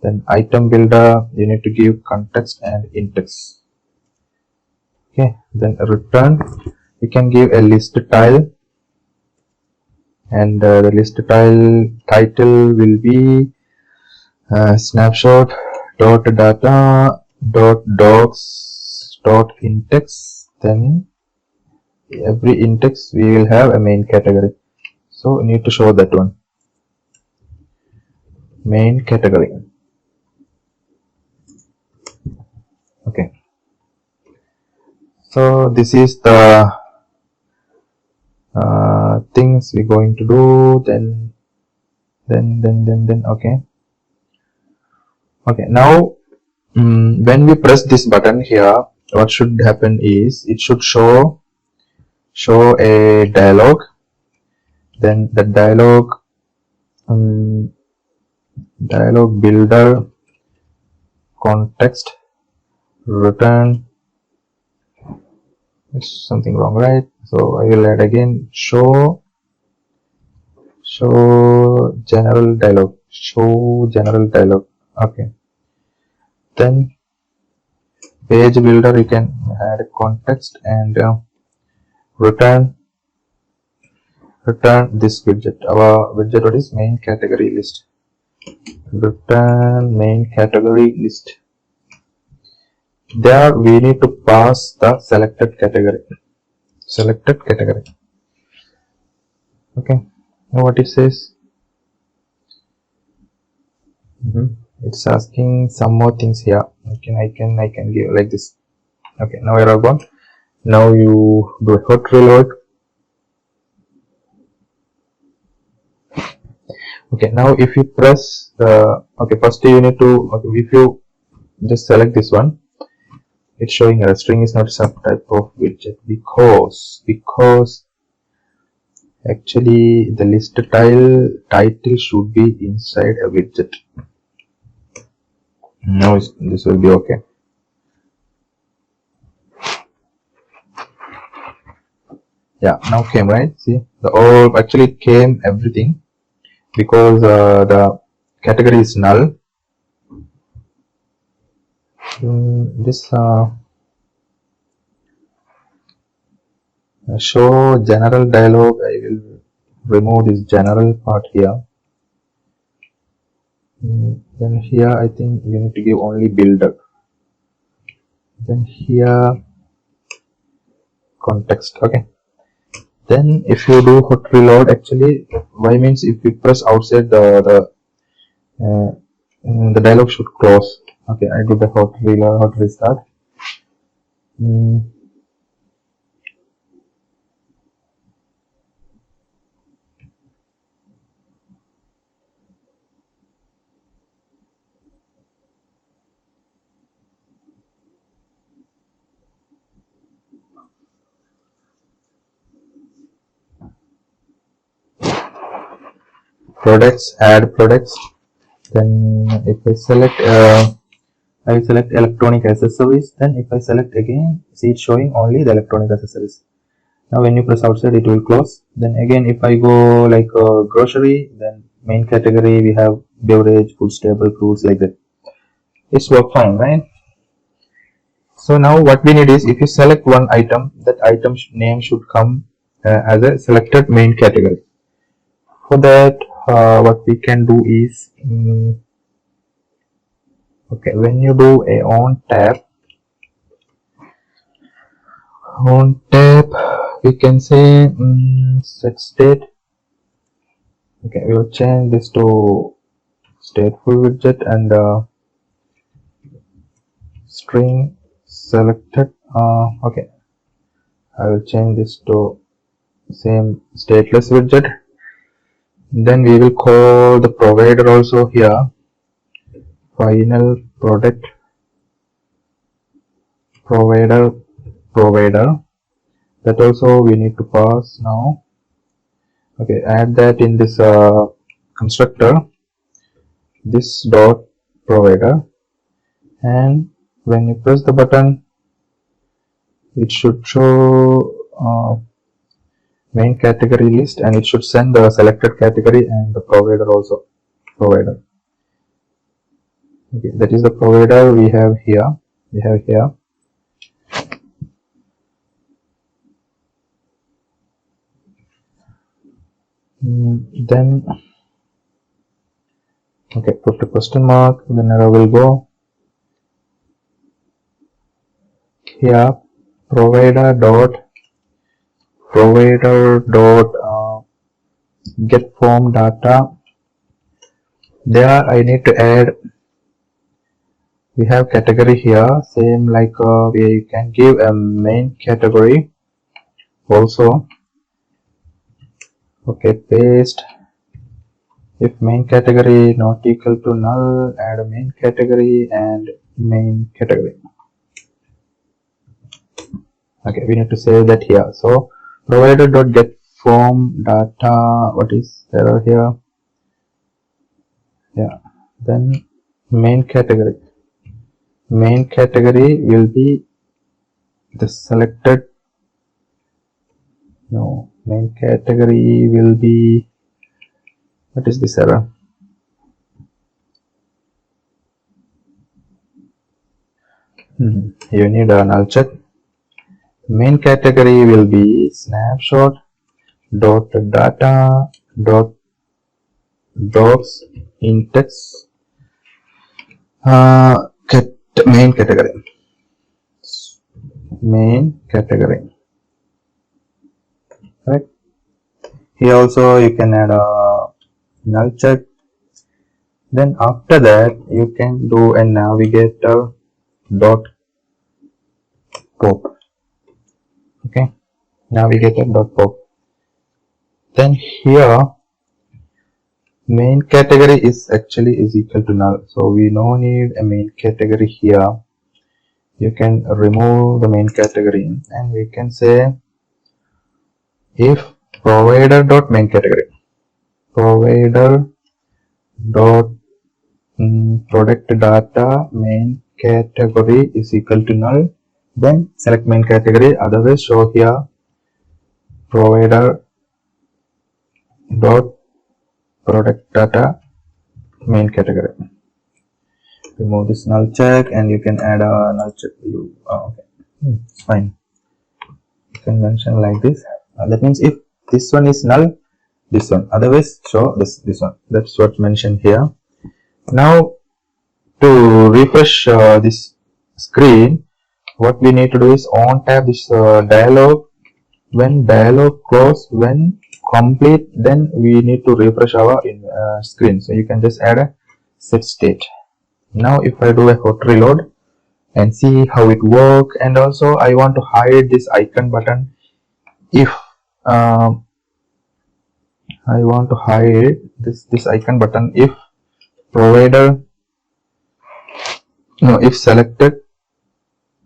A: then item builder you need to give context and index. Okay, then return, we can give a list tile, and the list tile title will be snapshot dot data dot docs dot index, then every index we will have a main category. So we need to show that one, main category. Okay, so this is the things we're going to do. Then okay, now when we press this button here, what should happen is it should show a dialog. Then the dialog builder context return. It's something wrong, right? So I will add again show general dialog, okay. Then PageBuilder, you can add a context and return this widget. Our widget, what is main category list, return main category list. There we need to pass the selected category. Okay, now what it says, it's asking some more things here. I can give like this. Okay, now we are gone. Now you do a hot reload. Okay, now if you press the, okay, first you need to, okay, if you just select this one, it's showing a string is not a subtype of widget because actually the list title should be inside a widget. Now this will be okay. Yeah, now came, right? See, the all actually came everything because the category is null. This show general dialog, I will remove this general part here. Then here I think you need to give only builder. Then here context. Okay, then if you do hot reload, actually why means if you press outside the dialog should close. Okay, I do the hot reload, hot restart. Products, add products. Then if I select I will select electronic accessories. Then if I select again, see it's showing only the electronic accessories. Now when you press outside, it will close. Then again if I go like grocery, then main category we have beverage, food staple, fruits, like that. It's work fine, right? So now what we need is, if you select one item, that item name should come as a selected main category. For that what we can do is, okay, when you do a on tab, we can say set state. Okay, we will change this to stateful widget and string selected. Okay, I will change this to same stateless widget. Then we will call the provider also here, final product provider. That also we need to pass now. Okay, add that in this constructor, this dot provider, and when you press the button, it should show main category list, and it should send the selected category and the provider also. Provider. Okay, that is the provider we have here. Then okay, put a question mark. Then I will go here, provider dot provider dot get form data. There I need to add, we have category here, same like we can give a main category also. Okay, paste. If main category not equal to null, add a main category and main category. Okay, we need to save that here. So provider dot get form data, what is error here? Yeah, then main category will be the selected, no, main category will be, what is this error? You need a null check. Main category will be snapshot dot data dot docs index main category. Right. Here also you can add a null check. Then after that you can do a navigator dot pop. Okay, navigator dot pop. Then here main category is actually is equal to null, so we no need a main category here. You can remove the main category and we can say if provider dot main category, provider dot product data main category is equal to null, then select main category, otherwise show here provider dot product data main category. Remove this null check and you can add a null check view. Okay, it's fine. You can mention like this. That means if this one is null, this one, otherwise show this one. That's what's mentioned here. Now to refresh this screen, what we need to do is on tab this dialog. When dialog close, when complete, then we need to refresh our screen. So you can just add a set state. Now if I do a hot reload and see how it works, and also I want to hide this icon button. If I want to hide this icon button, if provider, no, if selected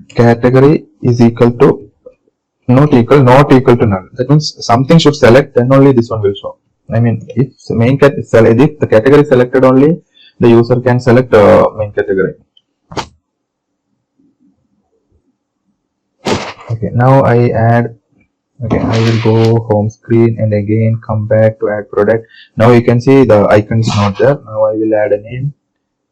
A: category is equal to not equal to null, that means something should select, then only this one will show. I mean, if main if the category is selected, only the user can select main category. Okay, now I add, okay, I will go home screen and again come back to add product. Now you can see the icon is not there. Now I will add a name,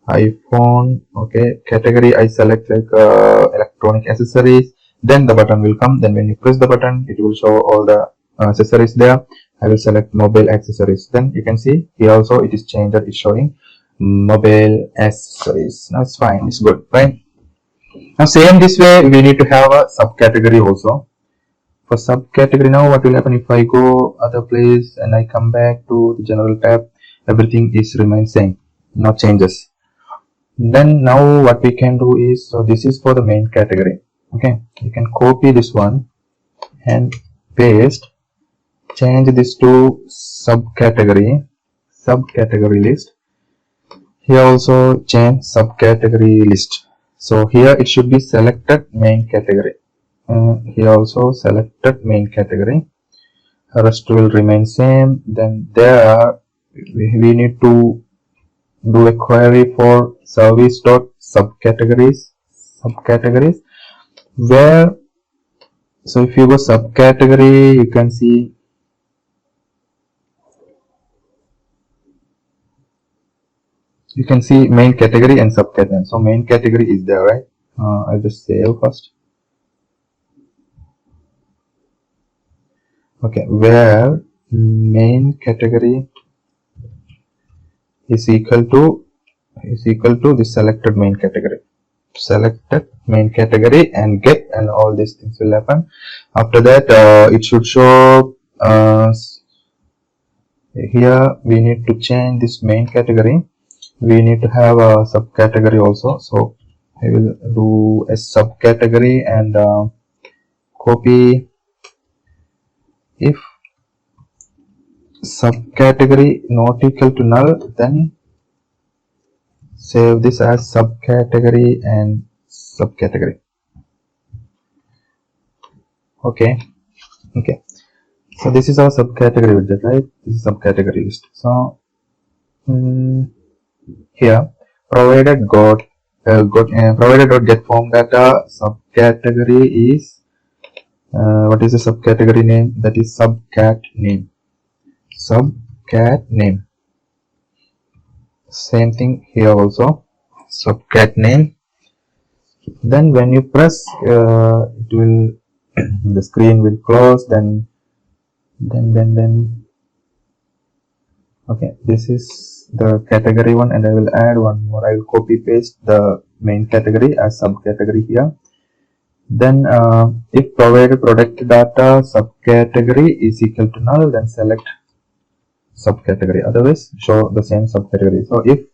A: iPhone. Okay, category I select like electronic accessories, then the button will come. Then when you press the button, it will show all the accessories there. I will select mobile accessories. Then you can see here also it is changed, that it's showing mobile accessories. Now it's fine, it's good, right? Now same this way we need to have a subcategory also. For subcategory, now what will happen if I go other place and I come back to the general tab, everything is remain same, no changes. Then now what we can do is, so this is for the main category. Okay, you can copy this one and paste, change this to subcategory list. Here also change subcategory list. So here it should be selected main category. Here also selected main category. Rest will remain same. Then there we need to do a query for service dot subcategories, where, so if you go subcategory, you can see main category and subcategory. So main category is there, right? I'll just save first. Okay, where main category is equal to the selected main category. selected main category and get, and all these things will happen. After that it should show here we need to change this main category. We need to have a subcategory also, so I will do a subcategory and copy. If subcategory not equal to null, then save this as subcategory and subcategory. Okay, so this is our subcategory widget, right? This is subcategory list. So here provided provided.get form data subcategory is what is the subcategory name? That is subcat name. Same thing here also, subcat name. Then when you press it will the screen will close. Then okay, this is the category one, and I will add one more. I will copy paste the main category as subcategory here. Then if provided product data subcategory is equal to null, then select subcategory, otherwise show the same subcategory. So if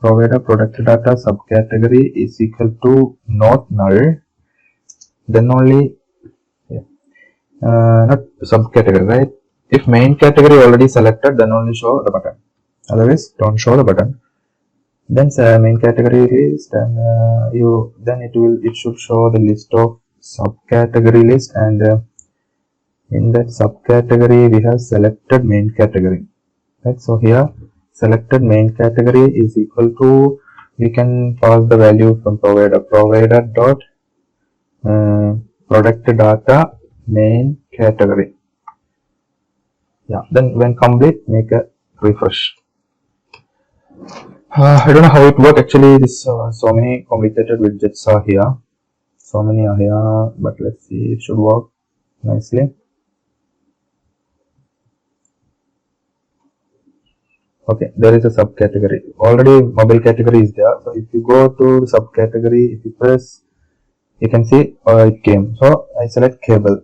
A: provider product data subcategory is equal to not null, then only not subcategory, right? If main category already selected, then only show the button, otherwise don't show the button. Then main category list, and it should show the list of subcategory list, and in that subcategory we have selected main category, right? So here selected main category is equal to, we can pass the value from provider dot product data main category. Yeah, then when complete, make a refresh. I don't know how it works actually. This so many complicated widgets are here, so many are here, but let's see, it should work nicely. Okay, there is a subcategory already. Mobile category is there, so if you go to subcategory, if you press, you can see it came. So I select cable,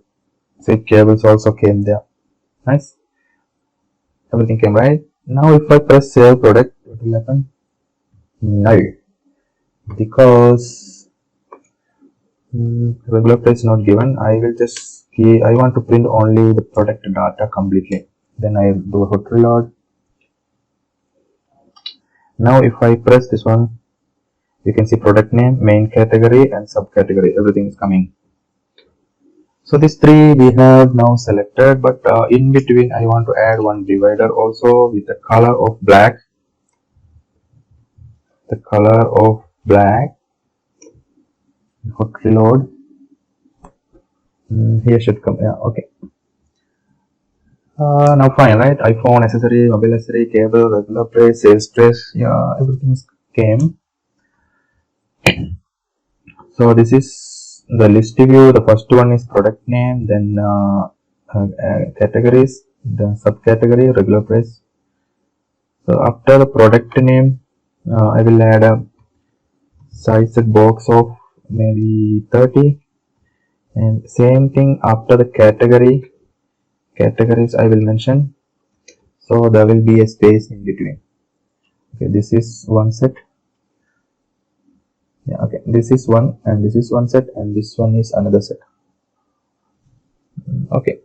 A: so cables also came there. Nice, everything came right. Now if I press save product, what will happen? Null, because regular price not given. I will just I want to print only the product data completely. Then I do hot reload. Now if I press this one, you can see product name, main category and subcategory, everything is coming. So these three we have now selected, but in between I want to add one divider also with the color of black. The color of black. Hot reload. Here should come. Yeah, okay. Now fine, right? iPhone accessory, mobile accessory, cable, regular price, sales price. Yeah, everything came. So this is the list view. The first one is product name, then categories, the subcategory, regular price. So after the product name, I will add a sized box of maybe 30, and same thing after the categories I will mention, so there will be a space in between. Okay, this is one set. Yeah, okay, this is one, and this is one set, and this one is another set. Okay,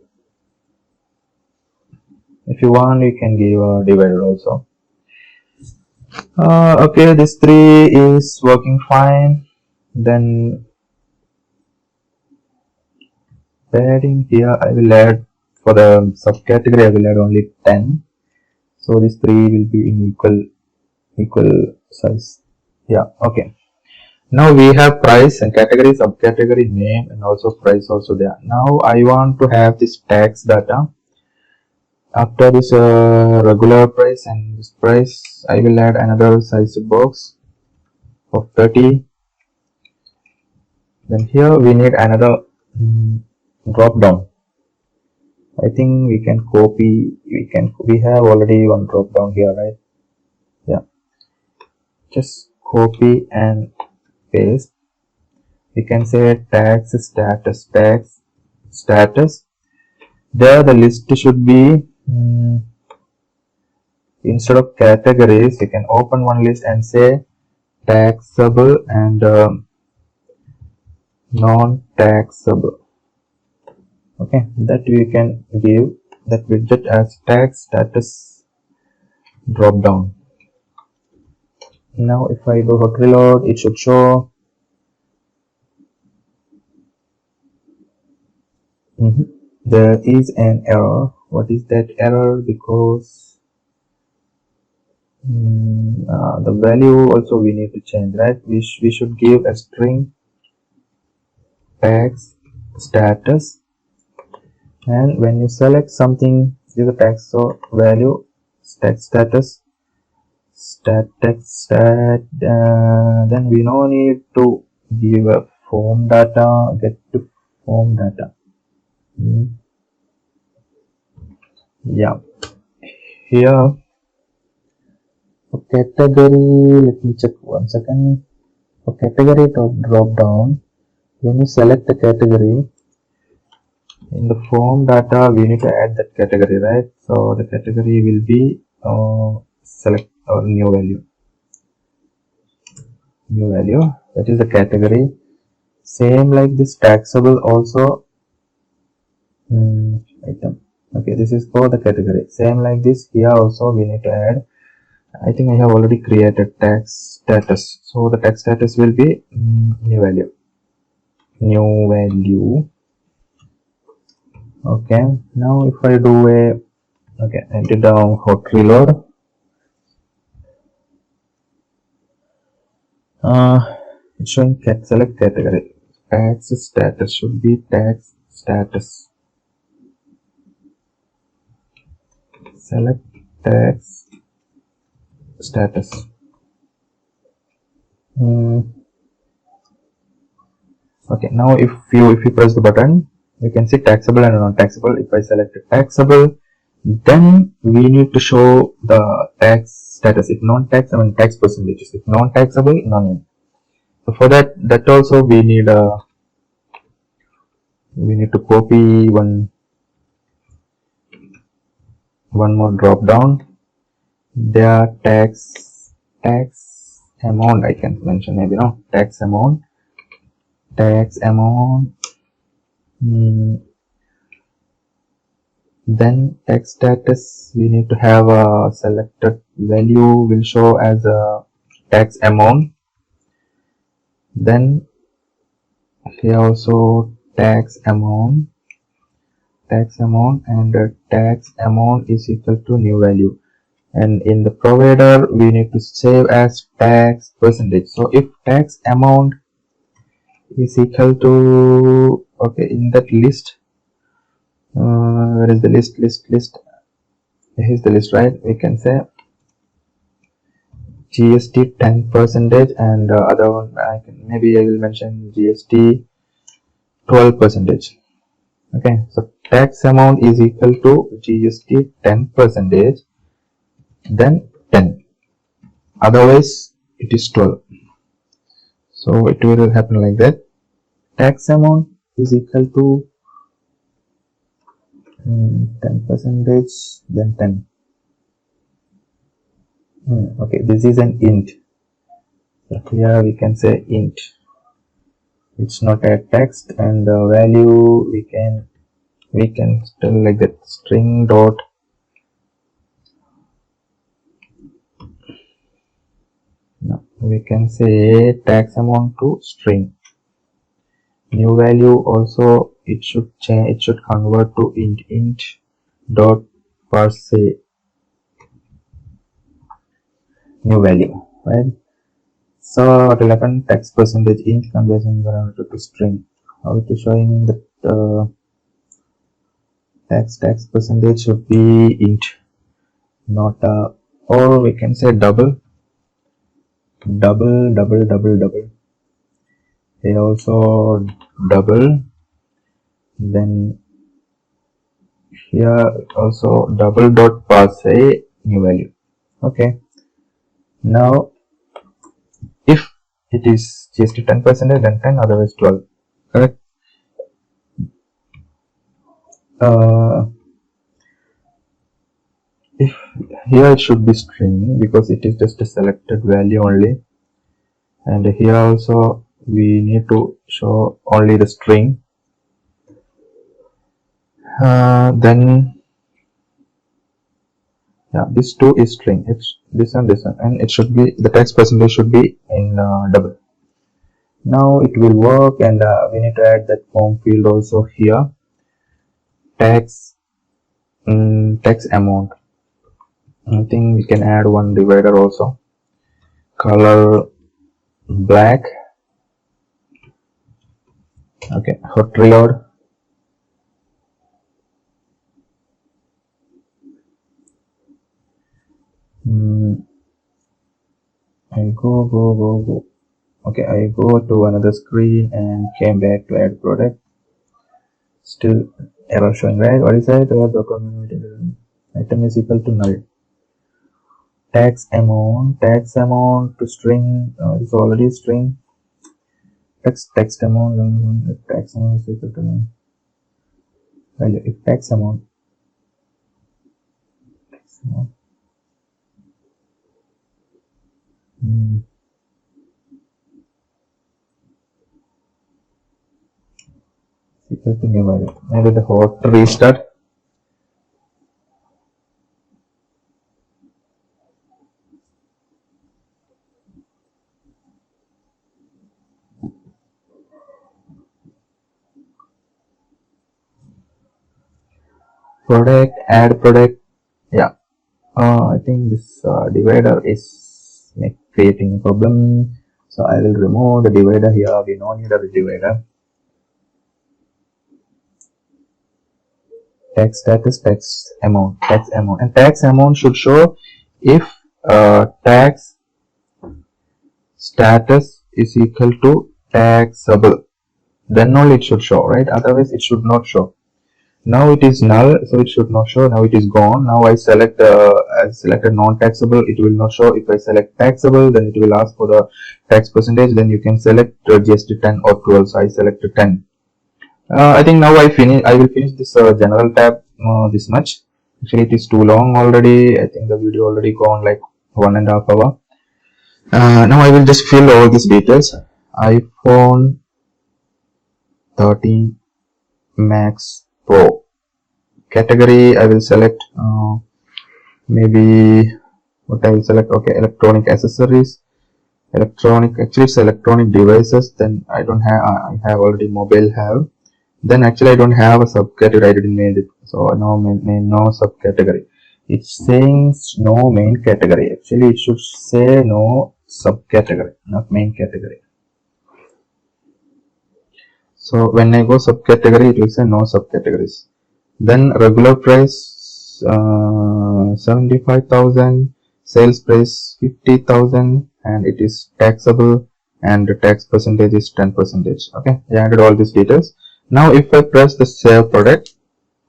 A: if you want, you can give a divider also. Okay, this 3 is working fine. Then adding here, I will add for the subcategory, I will add only 10. So this 3 will be in equal size. Yeah, okay. Now we have price and category, subcategory, name, and also price also there. Now I want to have this tax data. After this regular price and this price, I will add another sized box of 30. Then here we need another drop down. I think we can copy, we have already one drop down here, right? Yeah, just copy and paste. We can say tags status. There the list should be, instead of categories, you can open one list and say taxable and non-taxable. Okay, that we can give that widget as tag status drop down. Now if I do hot reload, it should show there is an error. What is that error? Because the value also we need to change, right? We should give a string tags status, and when you select something, give a tag, so value text status then we no need to give a form data, get to form data. Yeah, here for category, let me check 1 second. For category drop down, when you select the category, in the form data we need to add that category, right? So the category will be select our new value, that is the category. Same like this taxable also, item. Okay, this is for the category. Same like this, here also we need to add, I think I have already created tax status, so the tax status will be new value. Okay, now if I do enter down hot reload, it's showing select category. Tax status should be tax status. Select tax status. Okay, now if you press the button, you can see taxable and non-taxable. If I select taxable, then we need to show the tax status. If non-tax, I mean tax percentages. If non-taxable, none. So for that also we need to copy one more drop down. There tax amount, I can mention maybe, no, tax amount. Then tax status, we need to have a selected value will show as a tax amount. Then here also tax amount, and the tax amount is equal to new value. And in the provider we need to save as tax percentage. So if tax amount is equal to, okay, in that list, where is the list? Here is the list, right? We can say GST 10%, and other one I will mention GST 12%. Okay, so tax amount is equal to GST 10%, then 10, otherwise it is 12. So it will happen like that. Tax amount is equal to 10%, then 10. Okay, this is an int. So here we can say int. It's not a text, and the value we can tell like that, string dot we can say tax amount to string. New value also it should change, it should convert to int dot per se new value, right? So what will happen? Tax percentage int conversion parameter to string. How it is showing that tax percentage should be int, not or we can say double. Here also double, then here also double dot pass a new value. Okay, now if it is just 10% then 10, otherwise 12, correct. If here it should be string because it is just a selected value only, and here also we need to show only the string. Then yeah, this 2 is string, it's this one, and it should be the text percentage should be in double. Now it will work, and we need to add that form field also here. Text amount. I think we can add one divider also. Color black. Okay, hot reload. I go. Okay, I go to another screen and came back to add product. Still error showing, right? What is that? Item is equal to null. Tax amount to string is already string. Text amount, tax amount is equal to null. Value if tax amount. Equal to new value. Maybe the hot restart. Product, add product. Yeah, I think this divider is creating a problem, so I will remove the divider here. We don't need a divider. Tax status, tax amount, and tax amount should show if tax status is equal to taxable, then only it should show, right? Otherwise it should not show. Now it is null, so it should not show. Now it is gone. Now I select non-taxable, it will not show. If I select taxable, then it will ask for the tax percentage. Then you can select just 10 or 12. So I select 10. I think now I will finish this general tab this much. Actually it is too long already. I think the video already gone like 1.5 hours. Now I will just fill all these details. iPhone 13 Max Pro. Category I will select maybe what I will select. Okay, electronic accessories. Actually it's electronic devices. Then I don't have, I have already mobile have. Then actually I don't have a subcategory, I didn't made it, so no subcategory. It's saying no main category. Actually it should say no subcategory, not main category. So when I go subcategory, it will say no subcategories. Then regular price 75,000, sales price 50,000, and it is taxable, and the tax percentage is 10%. Okay, I added all these details. Now if I press the save product,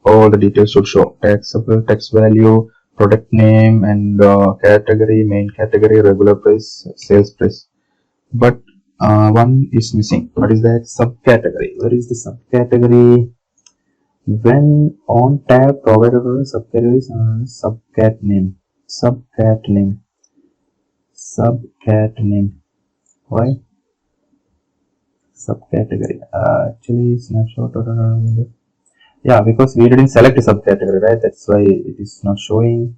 A: all the details should show. Taxable, tax value, product name, and category, main category, regular price, sales price. But one is missing. What is that? Subcategory. Where is the subcategory? When on tab provided subcategories and subcat name. Why? Subcategory. Actually, snapshot. Yeah, because we didn't select a subcategory, right? That's why it is not showing.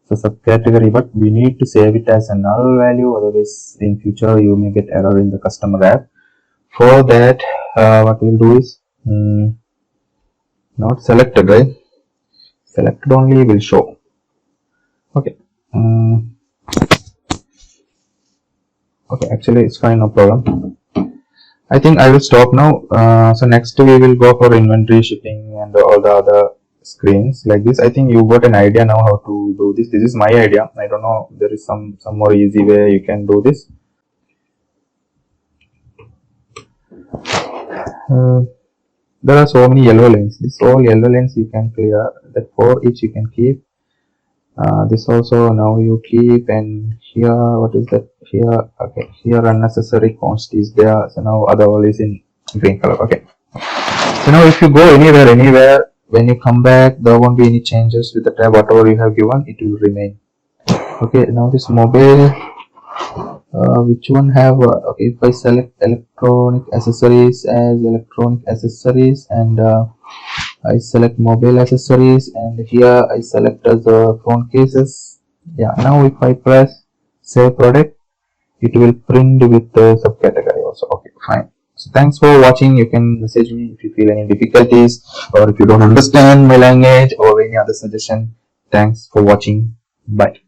A: So subcategory, but we need to save it as a null value, otherwise in future you may get error in the customer app. For that, what we'll do is not selected, right? Selected only will show. Okay. Okay, actually it's fine, no problem. I think I will stop now. So next we will go for inventory, shipping, and all the other screens like this. I think you got an idea now how to do this. This is my idea. I don't know, there is some more easy way you can do this. there are so many yellow lines. This all yellow lines you can clear. That for each you can keep. This also now you keep, and here what is that? Here, okay, here unnecessary const is there. So now other all is in green color. Okay. So now if you go anywhere, when you come back, there won't be any changes with the tab. Whatever you have given, it will remain. Okay. Now this mobile, which one have? Okay, if I select electronic accessories as electronic accessories, and I select mobile accessories, and here I select as phone cases. Yeah. Now if I press save product, it will print with the subcategory also. Okay, fine. So thanks for watching. You can message me if you feel any difficulties, or if you don't understand my language or any other suggestion. Thanks for watching. Bye.